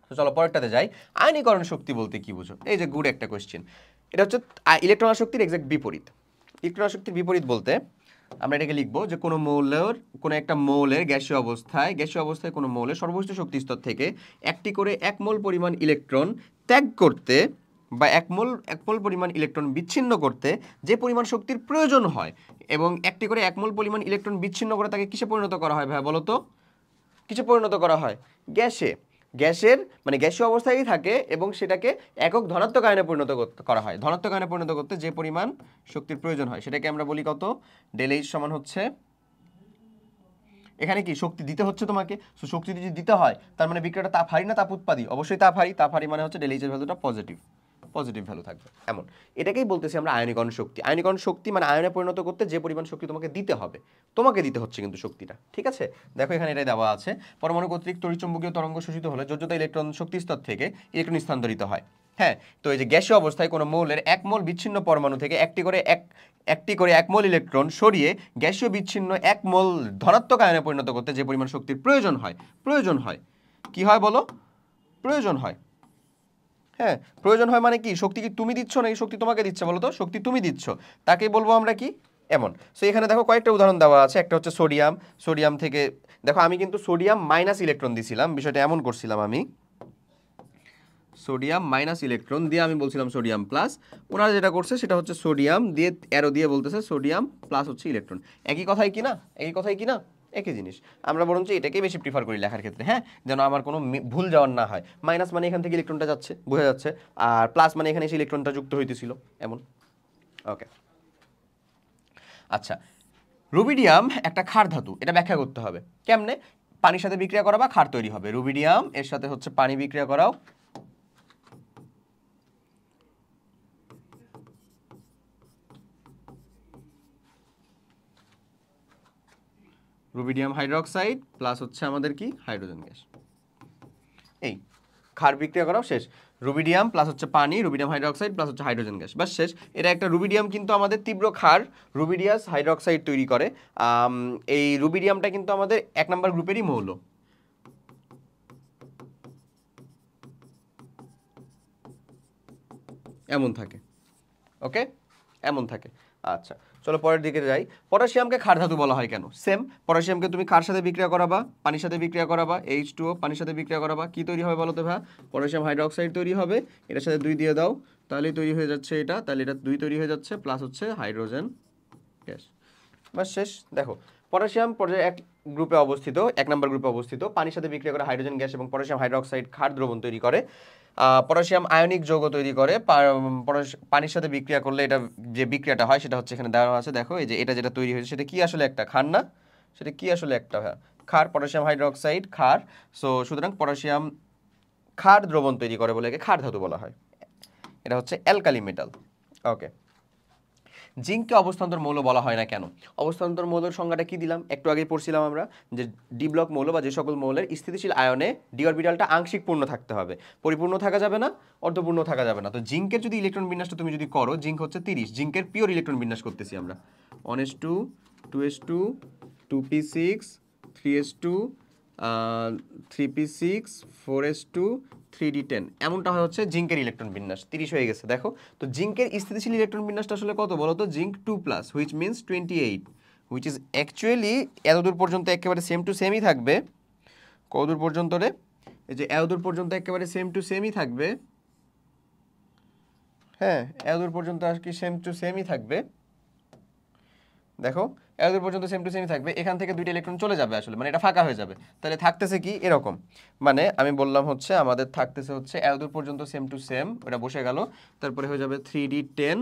তো চলো পরেরটাতে যাই। আয়নীকরণ শক্তি বলতে কি বুঝো? এই যে গুড একটা কোয়েশ্চেন। এটা হচ্ছে ইলেকট্রন আসক্তির এক্সাক্ট বিপরীত। ইলেকট্রন আসক্তির বিপরীত বলতে আমরা এটাকে লিখবো যে কোনো একটা মৌলের গ্যাসীয় অবস্থায় কোনো মৌলের সর্বস্থিত শক্তি স্তর থেকে একটি করে 1 মোল পরিমাণ ইলেকট্রন ত্যাগ করতে বা 1 মোল পরিমাণ ইলেকট্রন বিচ্ছিন্ন করতে যে পরিমাণ শক্তির প্রয়োজন হয়, এবং একটি করে 1 মোল পরিমাণ ইলেকট্রন বিচ্ছিন্ন করে তাকে কিসে পরিণত করা হয় ভাই বলো তো? কিসে পরিণত করা হয়? গ্যাসে। গ্যাসের মানে গ্যাসীয় অবস্থায়ই থাকে এবং সেটাকে একক ধনাত্মক আয়নে পরিণত করা হয়। ধনাত্মক আয়নে পরিণত করতে যে পরিমাণ শক্তির প্রয়োজন হয় সেটাকে আমরা বলি কত? ডেল এইচ সমান হচ্ছে, এখানে কি শক্তি দিতে হচ্ছে তোমাকে, সো শক্তি যদি দিতে হয় তার মানে বিক্রিয়াটা তাপ হারি না তাপ উৎপাদী? অবশ্যই তাপ হারি মানে হচ্ছে ডেল এইচ এর ভ্যালুটা পজিটিভ ভ্যালু থাকবে। এমন এটাকেই বলতেছি আমরা আয়নীকরণ শক্তি। আয়নীকরণ শক্তি মানে আয়নে পরিণত করতে যে পরিমাণ শক্তি তোমাকে দিতে হবে, তোমাকে দিতে হচ্ছে কিন্তু শক্তিটা, ঠিক আছে? দেখো এখানে এটাই দেওয়া আছে, পরমাণু কর্তৃক তড়িৎচুম্বকীয় তরঙ্গ শোষিত হলে যোজ্যতা ইলেকট্রন শক্তি স্তর থেকে ইলেকট্রন স্থানান্তরিত হয়। হ্যাঁ, তো এই যে গ্যাসীয় অবস্থায় কোনো মৌলের 1 মোল বিচ্ছিন্ন পরমাণু থেকে একটি করে 1 মোল ইলেকট্রন সরিয়ে গ্যাসীয় বিচ্ছিন্ন 1 মোল ধনাত্মক আয়নে পরিণত করতে যে পরিমাণ শক্তির প্রয়োজন হয় কি হয় বলো? প্রয়োজন হয়। হ্যাঁ, প্রয়োজন হয় মানে কি? শক্তি কি তুমি দিচ্ছ নাকি শক্তি তোমাকে দিচ্ছে বলো তো? শক্তি তুমি দিচ্ছ, তাকেই বলবো আমরা কি? এমন। সো এখানে দেখো কয়েকটা উদাহরণ দেওয়া আছে। একটা হচ্ছে সোডিয়াম থেকে, দেখো আমি কিন্তু সোডিয়াম মাইনাস ইলেকট্রন দিছিলাম, বিষয়টা এমন করছিলাম আমি, সোডিয়াম মাইনাস ইলেকট্রন দিয়ে আমি বলছিলাম সোডিয়াম প্লাস। ওনারা যেটা করছে সেটা হচ্ছে সোডিয়াম দিয়ে অ্যারো দিয়ে বলতেছে সোডিয়াম প্লাস হচ্ছে ইলেকট্রন। একই কথাই কি না? একই জিনিস। আমরা বরঞ্চ এটাকেই বেশি প্রিফার করি লেখার ক্ষেত্রে, হ্যাঁ, যেন আমার কোনো ভুল যাওয়ার না হয়। মাইনাস মানে এখান থেকে ইলেকট্রনটা যাচ্ছে, বোঝা যাচ্ছে, আর প্লাস মানে এখানে এসে ইলেকট্রনটা যুক্ত হইতেছিল, এমন। ওকে, আচ্ছা, রুবিডিয়াম একটা ক্ষার ধাতু, এটা ব্যাখ্যা করতে হবে কেমনে? পানির সাথে বিক্রিয়া করা বা ক্ষার তৈরি হবে। রুবিডিয়াম এর সাথে হচ্ছে পানি বিক্রিয়া করাও, রুবিডিয়াম হাইড্রোক্সাইড প্লাস হচ্ছে আমাদের কি? Hydrogen gas. এই ক্ষার বিক্রিয়া করাও শেষ। রুবিডিয়াম প্লাস হচ্ছে পানি, রুবিডিয়াম হাইড্রোক্সাইড প্লাস হচ্ছে হাইড্রোজেন গ্যাস, বাস শেষ। এটা একটা রুবিডিয়াম কিন্তু আমাদের তীব্র ক্ষার রুবিডিয়াস হাইড্রোক্সাইড তৈরি করে। এই রুবিডিয়ামটা কিন্তু আমাদের 1 নম্বর গ্রুপেরই মৌল। এমন থাকে, ওকে, এমন থাকে। আচ্ছা, চলো পরের দিকে যাই। পটাশিয়ামকে ক্ষার ধাতু বলা হয় কেন? সেম, পটাশিয়ামকে তুমি ক্ষার সাথে বিক্রিয়া করাবা, পানির সাথে বিক্রিয়া করাবা, H2O পানির সাথে বিক্রিয়া করাবা, কি তৈরি হবে বলো তো ভাই? পটাশিয়াম হাইড্রোক্সাইড তৈরি হবে। এটার সাথে 2 দিয়ে দাও, তাহলেই তৈরি হয়ে যাচ্ছে এটা, তাহলে এটা 2 তৈরি হয়ে যাচ্ছে, প্লাস হচ্ছে হাইড্রোজেন গ্যাস, বাস শেষ। দেখো পটাশিয়াম পর্যায়ে 1 গ্রুপে অবস্থিত, 1 নম্বর গ্রুপে অবস্থিত, পানির সাথে বিক্রিয়া করে হাইড্রোজেন গ্যাস এবং পটাশিয়াম হাইড্রোক্সাইড ক্ষার দ্রবণ তৈরি করে। পটাশিয়াম আয়নিক যৌগ তৈরি করে। পানির সাথে বিক্রিয়া করলে এটা যে বিক্রিয়াটা হয় সেটা হচ্ছে এখানে দেওয়া আছে, দেখো এই যে এটা যেটা তৈরি হয়েছে সেটা কি আসলে একটা ক্ষার না? সেটা কি আসলে একটা ক্ষার? পটাশিয়াম হাইড্রোক্সাইড ক্ষার। সো সুতরাং পটাশিয়াম ক্ষার দ্রবণ তৈরি করে বলে একে ক্ষার ধাতু বলা হয়। এটা হচ্ছে অ্যালকালি মেটাল। ওকে, জিঙ্ককে অবস্থান্তর মৌল বলা হয় না কেন? অবস্থান্তর মৌলের সংজ্ঞাটা কি দিলাম? একটু আগেই পড়ছিলাম আমরা যে ডি ব্লক মৌল বা যে সকল মৌলের স্থিতিশীল আয়নে ডি অরবিটালটা আংশিক পূর্ণ থাকতে হবে, পরিপূর্ণ থাকা যাবে না, অর্ধপূর্ণ থাকা যাবে না। তো জিঙ্কের যদি ইলেকট্রন বিন্যাসটা তুমি যদি করো, জিঙ্ক হচ্ছে 30, জিঙ্কের পিওর ইলেকট্রন বিন্যাস করতেছি আমরা 1s2 2s2 2p6 3s2 3p6 4s2 3d10 এমনটা হয় হচ্ছে জিঙ্কের ইলেকট্রন বিন্যাস 30 হয়ে গেছে। দেখো তো জিঙ্কের স্থিতিশীল ইলেকট্রন বিন্যাসটা আসলে কত বলো তো, zinc 2+, which means 28, which is actually এতদূর পর্যন্ত একেবারে সেম টু সেমই থাকবে। কতদূর পর্যন্ত রে, এই যে এতদূর পর্যন্ত একেবারে সেম টু সেমই থাকবে। হ্যাঁ, এতদূর পর্যন্ত আর কি সেম টু সেমই থাকবে। দেখো এতদূর পর্যন্ত সেম টু সেমই থাকবে, এখান থেকে দুইটা ইলেকট্রন চলে যাবে আসলে, মানে এটা ফাঁকা হয়ে যাবে। তাহলে থাকতেছে কি এরকম, মানে আমি বললাম হচ্ছে আমাদের থাকতেছে হচ্ছে এতদূর পর্যন্ত সেম টু সেম, ওটা বসে গেল। তারপরে হয়ে যাবে 3d10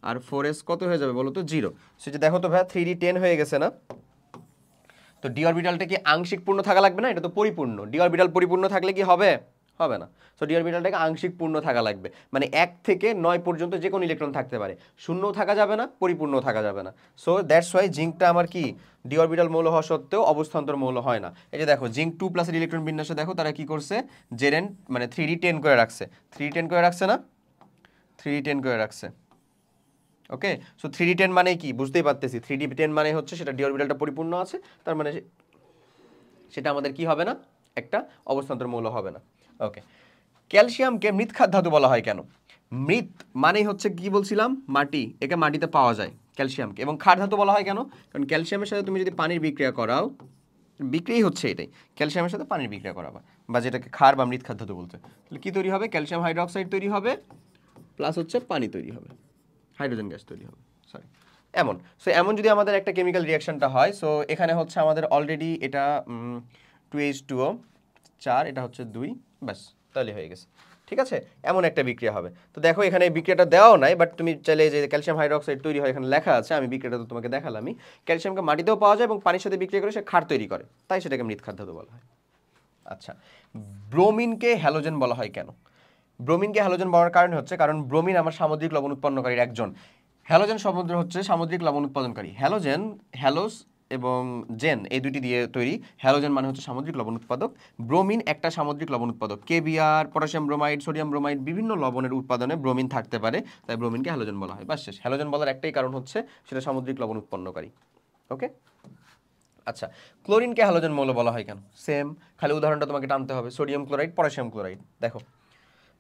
আর 4s কত হয়ে যাবে বলো তো, 0। সেটা দেখো তো ভাইয়া 3d10 হয়ে গেছে না? তো ডি অরবিটালটা কি আংশিক পূর্ণ থাকা লাগবে না? এটা তো পরিপূর্ণ। ডি অরবিটাল পরিপূর্ণ থাকলে কি হবে? হবে না। সো ডি অরবিটালটাকে আংশিক পূর্ণ থাকা লাগবে, মানে 1 থেকে 9 পর্যন্ত যে কোনো ইলেকট্রন থাকতে পারে, শূন্যও থাকা যাবে না, পরিপূর্ণও থাকা যাবে না। সো দ্যাটস ওয়াই জিঙ্কটা আমার কি ডি অরবিটাল মৌল হওয়া সত্ত্বেও অবস্থান্তর মৌল হয় না। এই যে দেখো জিঙ্ক 2+ এর ইলেকট্রন বিন্যাসে দেখো তারা কি করছে, জেরেন মানে 3d10 করে রাখছে। 3d10 করে রাখছে না? 3d10 করে রাখছে। ওকে, সো 3d10 মানে কি বুঝতেই পারতেছি, 3d10 মানে হচ্ছে সেটা ডি অরবিটালটা পরিপূর্ণ আছে, তার মানে সেটা আমাদের কি হবে না, একটা অবস্থান্তর মৌল হবে না। ওকে, ক্যালসিয়ামকে মৃৎ খাদ ধাতু বলা হয় কেন? মৃৎ মানেই হচ্ছে কি বলছিলাম, মাটি, একে মাটিতে পাওয়া যায় ক্যালসিয়ামকে। এবং ক্ষার ধাতু বলা হয় কেন? কারণ ক্যালসিয়ামের সাথে তুমি যদি পানির বিক্রিয়া করাও, বিক্রিয়াই হচ্ছে এটাই, ক্যালসিয়ামের সাথে পানির বিক্রিয়া করাবা, বা যেটাকে ক্ষার বা মৃৎ খাদ ধাতু বলতে, তাহলে কি তৈরি হবে, ক্যালসিয়াম হাইড্রোক্সাইড তৈরি হবে, প্লাস হচ্ছে পানি তৈরি হবে, হাইড্রোজেন গ্যাস তৈরি হবে, সরি। এমন সো এমন যদি আমাদের একটা কেমিক্যাল রিয়াকশনটা হয়, সো এখানে হচ্ছে আমাদের অলরেডি এটা 2H2O 4, এটা হচ্ছে 2, ব্যাস তাহলে হয়ে গেছে। ঠিক আছে, এমন একটা বিক্রিয়া হবে। তো দেখো এখানে বিক্রিয়াটা দেওয়াও নাই, বাট তুমি চাইলে যে ক্যালসিয়াম হাইড্রোক্সাইড তৈরি হয় এখানে লেখা আছে, আমি বিক্রিয়াটা তো তোমাকে দেখালামই। ক্যালসিয়ামকে মাটিতেও পাওয়া যায় এবং পানির সাথে বিক্রিয়া করে সে ক্ষার তৈরি করে, তাই সেটাকে মৃৎ খাদ ধাতু বলা হয়। আচ্ছা, ব্রোমিনকে হ্যালোজেন বলা হয় কেন? ব্রোমিনকে হ্যালোজেন বলার কারণ হচ্ছে কারণ ব্রোমিন আমার সামুদ্রিক লবণ উৎপন্নকারীর একজন। হ্যালোজেন শব্দ হচ্ছে সামুদ্রিক লবণ উৎপাদনকারী। হ্যালোজেন, হ্যালোস এবং জেন এই দুটি দিয়ে তৈরি। হ্যালোজেন মানে হচ্ছে সামুদ্রিক লবণ উৎপাদক, ব্রোমিন একটা সামুদ্রিক লবণ উৎপাদক। KBr, potassium bromide, sodium bromide বিভিন্ন লবণের উৎপাদনে ব্রোমিন থাকতে পারে, তাই ব্রোমিনকে হ্যালোজেন বলা হয়। বাস শেষ। হ্যালোজেন বলার একটাই কারণ হচ্ছে সেটা সামুদ্রিক লবণ উৎপন্নকারী। ওকে, আচ্ছা, ক্লোরিনকে হ্যালোজেন মৌল বলা হয় কেন? সেম, খালি উদাহরণটা তোমাকে টানতে হবে। Sodium chloride, potassium chloride. দেখো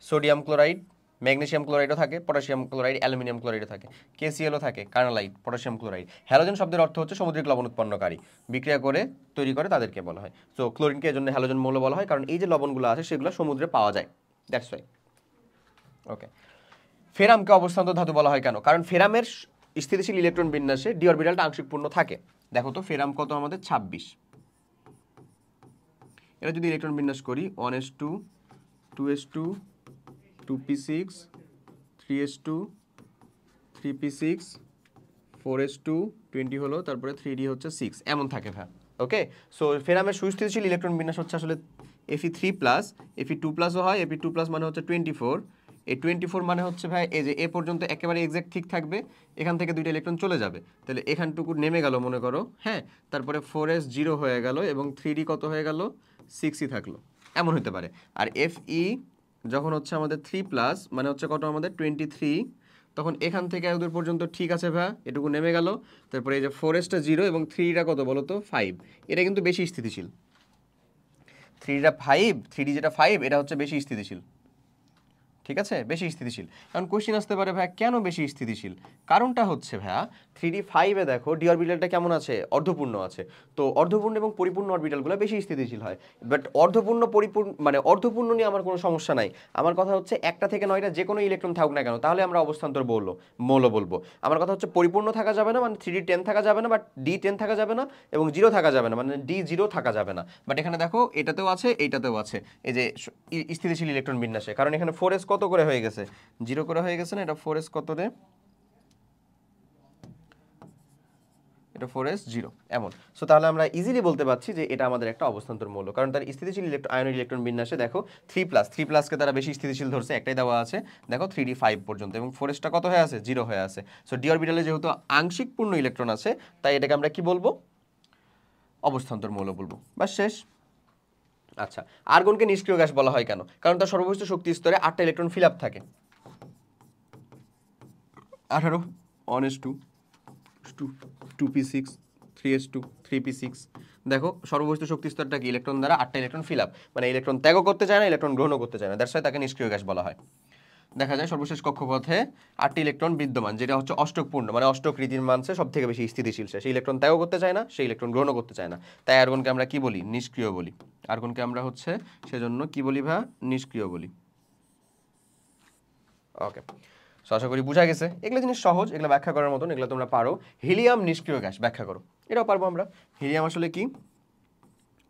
সোডিয়াম ক্লোরাইড, ম্যাগনেসিয়াম ক্লোরাইডও থাকে, পটাশিয়াম ক্লোরাইড, অ্যালুমিনিয়াম ক্লোরাইডও থাকে, কেসিএলও থাকে, কার্নালাইট, পটাশিয়াম ক্লোরাইড। হ্যালোজেন শব্দের অর্থ হচ্ছে সামুদ্রিক লবণ উৎপন্নকারী, বিক্রিয়া করে তৈরি করে তাদেরকে বলা হয়। সো ক্লোরিনকে এজন্য হ্যালোজেন মৌল বলা হয়, কারণ এই যে লবণগুলো আছে সেগুলো সমুদ্রে পাওয়া যায়, দ্যাটস ওয়াই। ওকে, ফেরামকে অবস্থান্তর ধাতু বলা হয় কেন? কারণ ফেরামের স্থিতিশীল ইলেকট্রন বিন্যাসে ডি অরবিটালটা আংশিক পূর্ণ থাকে। দেখো তো ফেরাম কত আমাদের, 26। এটা যদি ইলেকট্রন বিন্যাস করি 1s2 2s2 2p6 3s2 3p6 4s2 20 হলো, তারপরে 3d হচ্ছে 6, এমন থাকে ভাই। ওকে, সো ফেরামের সুস্থিতিশীল ইলেকট্রন বিন্যাস হচ্ছে আসলে Fe3+, Fe2+ও হয়, Fe2+ মানে হচ্ছে 24, এই 24 মানে হচ্ছে ভাই এই যে এ পর্যন্ত একেবারে এক্সাক্ট ঠিক থাকবে, এখান থেকে দুইটা ইলেকট্রন চলে যাবে, তাহলে এখানটুকু নেমে গেল মনে করো, হ্যাঁ, তারপরে 4s 0 হয়ে গেল এবং 3d কত হয়ে গেল, 6ই থাকলো, এমন হতে পারে। আর Fe যখন হচ্ছে আমাদের 3+, মানে হচ্ছে কত আমাদের 23, তখন এখান থেকে এতদূর পর্যন্ত ঠিক আছে ভাই, এটুকু নেমে গেল, তারপরে এই যে 4sটা 0 এবং 3টা কত বলো তো 5, এটা কিন্তু বেশি স্থিতিশীল। 3টা 5, 3d যেটা 5 এটা হচ্ছে বেশি স্থিতিশীল। ঠিক আছে, বেশি স্থিতিশীল। কারণ কোশ্চেন আসতে পারে ভাইয়া কেন বেশি স্থিতিশীল? কারণটা হচ্ছে ভাইয়া 3d5-এ দেখো ডি অরবিটালটা কেমন আছে, অর্ধপূর্ণ আছে। তো অর্ধপূর্ণ এবং পরিপূর্ণ অরবিটালগুলো বেশি স্থিতিশীল হয়, বাট অর্ধপূর্ণ পরিপূর্ণ মানে অর্ধপূর্ণ নিয়ে আমার কোনো সমস্যা নাই। আমার কথা হচ্ছে একটা থেকে 9টা যে কোনো ইলেকট্রন থাকুক না কেন, তাহলে আমরা অবস্থান্তর মৌল বলবো। আমার কথা হচ্ছে পরিপূর্ণ থাকা যাবে না, মানে 3d10 থাকা যাবে না, বাট d10 থাকা যাবে না, এবং 0 থাকা যাবে না, মানে d0 থাকা যাবে না। বাট এখানে দেখো এটাতেও আছে, এইটাতেও আছে, এই যে স্থিতিশীল ইলেকট্রন বিন্যাসে, কারণ এখানে 4s কত করে হয়ে গেছে, 0 করে হয়ে গেছে না, এটা 4s কত রে, এটা 4s 0, এমন। সো তাহলে আমরা ইজিলি বলতে পারছি যে এটা আমাদের একটা অবস্থান্তর মৌল, কারণ তার স্থিতিশীল আয়নিক ইলেকট্রন বিন্যাসে দেখো 3+, কে তারা বেশি স্থিতিশীল ধরছে, একটাই দেওয়া আছে, দেখো 3d5 পর্যন্ত, এবং 4sটা কত হয়ে আছে, 0 হয়ে আছে। সো ডি অরবিটালে যেহেতু আংশিক পূর্ণ ইলেকট্রন আছে, তাই এটাকে আমরা কি বলবো, অবস্থান্তর মৌল বলবো, বাস শেষ। আচ্ছা, আর্গনকে নিষ্ক্রিয় গ্যাস বলা হয় কেন? কারণ তার সর্বোচ্চ শক্তি স্তরে 8টা ইলেকট্রন ফিল আপ থাকে। 18 1s2 2p6 3s2 3p6 দেখো সর্ববস্তু শক্তি স্তরটা কি ইলেকট্রন দ্বারা 8টা ইলেকট্রন ফিল আপ, মানে ইলেকট্রন ত্যাগও করতে চায় না, ইলেকট্রন গ্রহণও করতে চায় না, দ্যাটস ওয়াই তাকে নিষ্ক্রিয় গ্যাস বলা হয়। দেখা যায় সর্বশেষ কক্ষপথে 8টি ইলেকট্রন বিদ্যমান, যেটা হচ্ছে অষ্টকপূর্ণ, মানে অষ্টক রীতির মানছে সব থেকে বেশি স্থিতিশীল, সেই ইলেকট্রন ত্যাগও করতে চায় না, সেই ইলেকট্রন গ্রহণও করতে চায় না, তাই আর্গনকে আমরা কি বলি? নিষ্ক্রিয় বলি। আর্গনকে আমরা হচ্ছে সেজন্য কি বলি ভাই? নিষ্ক্রিয় বলি। ওকে, সো আশা করি বুঝা গেছে। এগুলো জিনিস সহজ, এগুলো ব্যাখ্যা করার মতন, এগুলো তোমরা পারো। হিলিয়াম নিষ্ক্রিয় গ্যাস ব্যাখ্যা করো, এটাও পারবো আমরা। হিলিয়াম আসলে কি?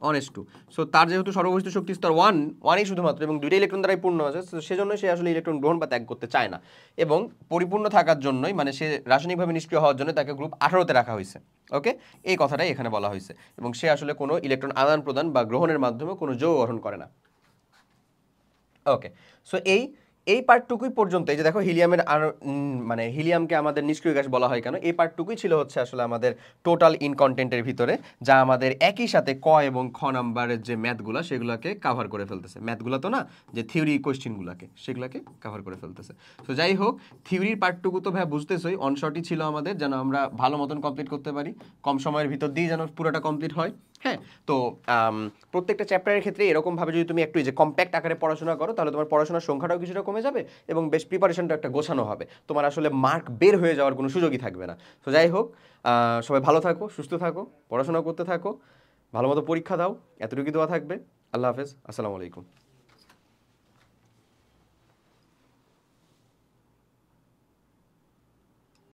1s2। সো তার যেহেতু সর্ববস্তু শক্তি স্তর ওয়ানই শুধুমাত্র এবং দুইটা ইলেকট্রন দ্বারাই পূর্ণ আছে, সেজন্য সে আসলে ইলেকট্রন গ্রহণ বা ত্যাগ করতে চায় না, এবং পরিপূর্ণ থাকার জন্যই, মানে সে রাসায়নিকভাবে নিষ্ক্রিয় হওয়ার জন্য তাকে গ্রুপ 18তে রাখা হয়েছে। ওকে, এই কথাটাই এখানে বলা হয়েছে, এবং সে আসলে কোনো ইলেকট্রন আদান প্রদান বা গ্রহণের মাধ্যমে কোনো যৌগ গঠন করে না। ওকে, সো এই পার্টটুকুই পর্যন্ত, এই যে দেখো হিলিয়ামের আর মানে হিলিয়ামকে আমাদের নিষ্ক্রিয় গ্যাস বলা হয় কেন, এই পার্টটুকুই ছিল হচ্ছে আসলে আমাদের টোটাল ইনকন্টেন্টের ভিতরে, যা আমাদের একই সাথে ক এবং খ নাম্বারের যে ম্যাথগুলো সেগুলোকে কাভার করে ফেলতেছে। ম্যাথগুলো তো না, যে থিওরি কোয়েশ্চেনগুলোকে, সেগুলোকে কাভার করে ফেলতেছে। তো যাই হোক, থিওরির পার্টটুকু তো ভাই বুঝতেছই, অনশর্টই ছিল আমাদের, যেন আমরা ভালো মতন কমপ্লিট করতে পারি, কম সময়ের ভিতর দিয়ে যেন পুরোটা কমপ্লিট হয়। হ্যাঁ, তো প্রত্যেকটা চ্যাপ্টারের ক্ষেত্রে এরকমভাবে যদি তুমি একটু যে কম্প্যাক্ট আকারে পড়াশোনা করো, তাহলে তোমার পড়াশোনার সংখ্যাটাও কিছুটা কমে যাবে, এবং বেশ প্রিপারেশনটা একটা গোছানো হবে, তোমার আসলে মার্ক বের হয়ে যাওয়ার কোনো সুযোগই থাকবে না। তো যাই হোক, সবাই ভালো থাকো, সুস্থ থাকো, পড়াশোনা করতে থাকো, ভালো মতো পরীক্ষা দাও, এতটুকু দোয়া থাকবে। আল্লাহ হাফেজ, আসসালামু আলাইকুম।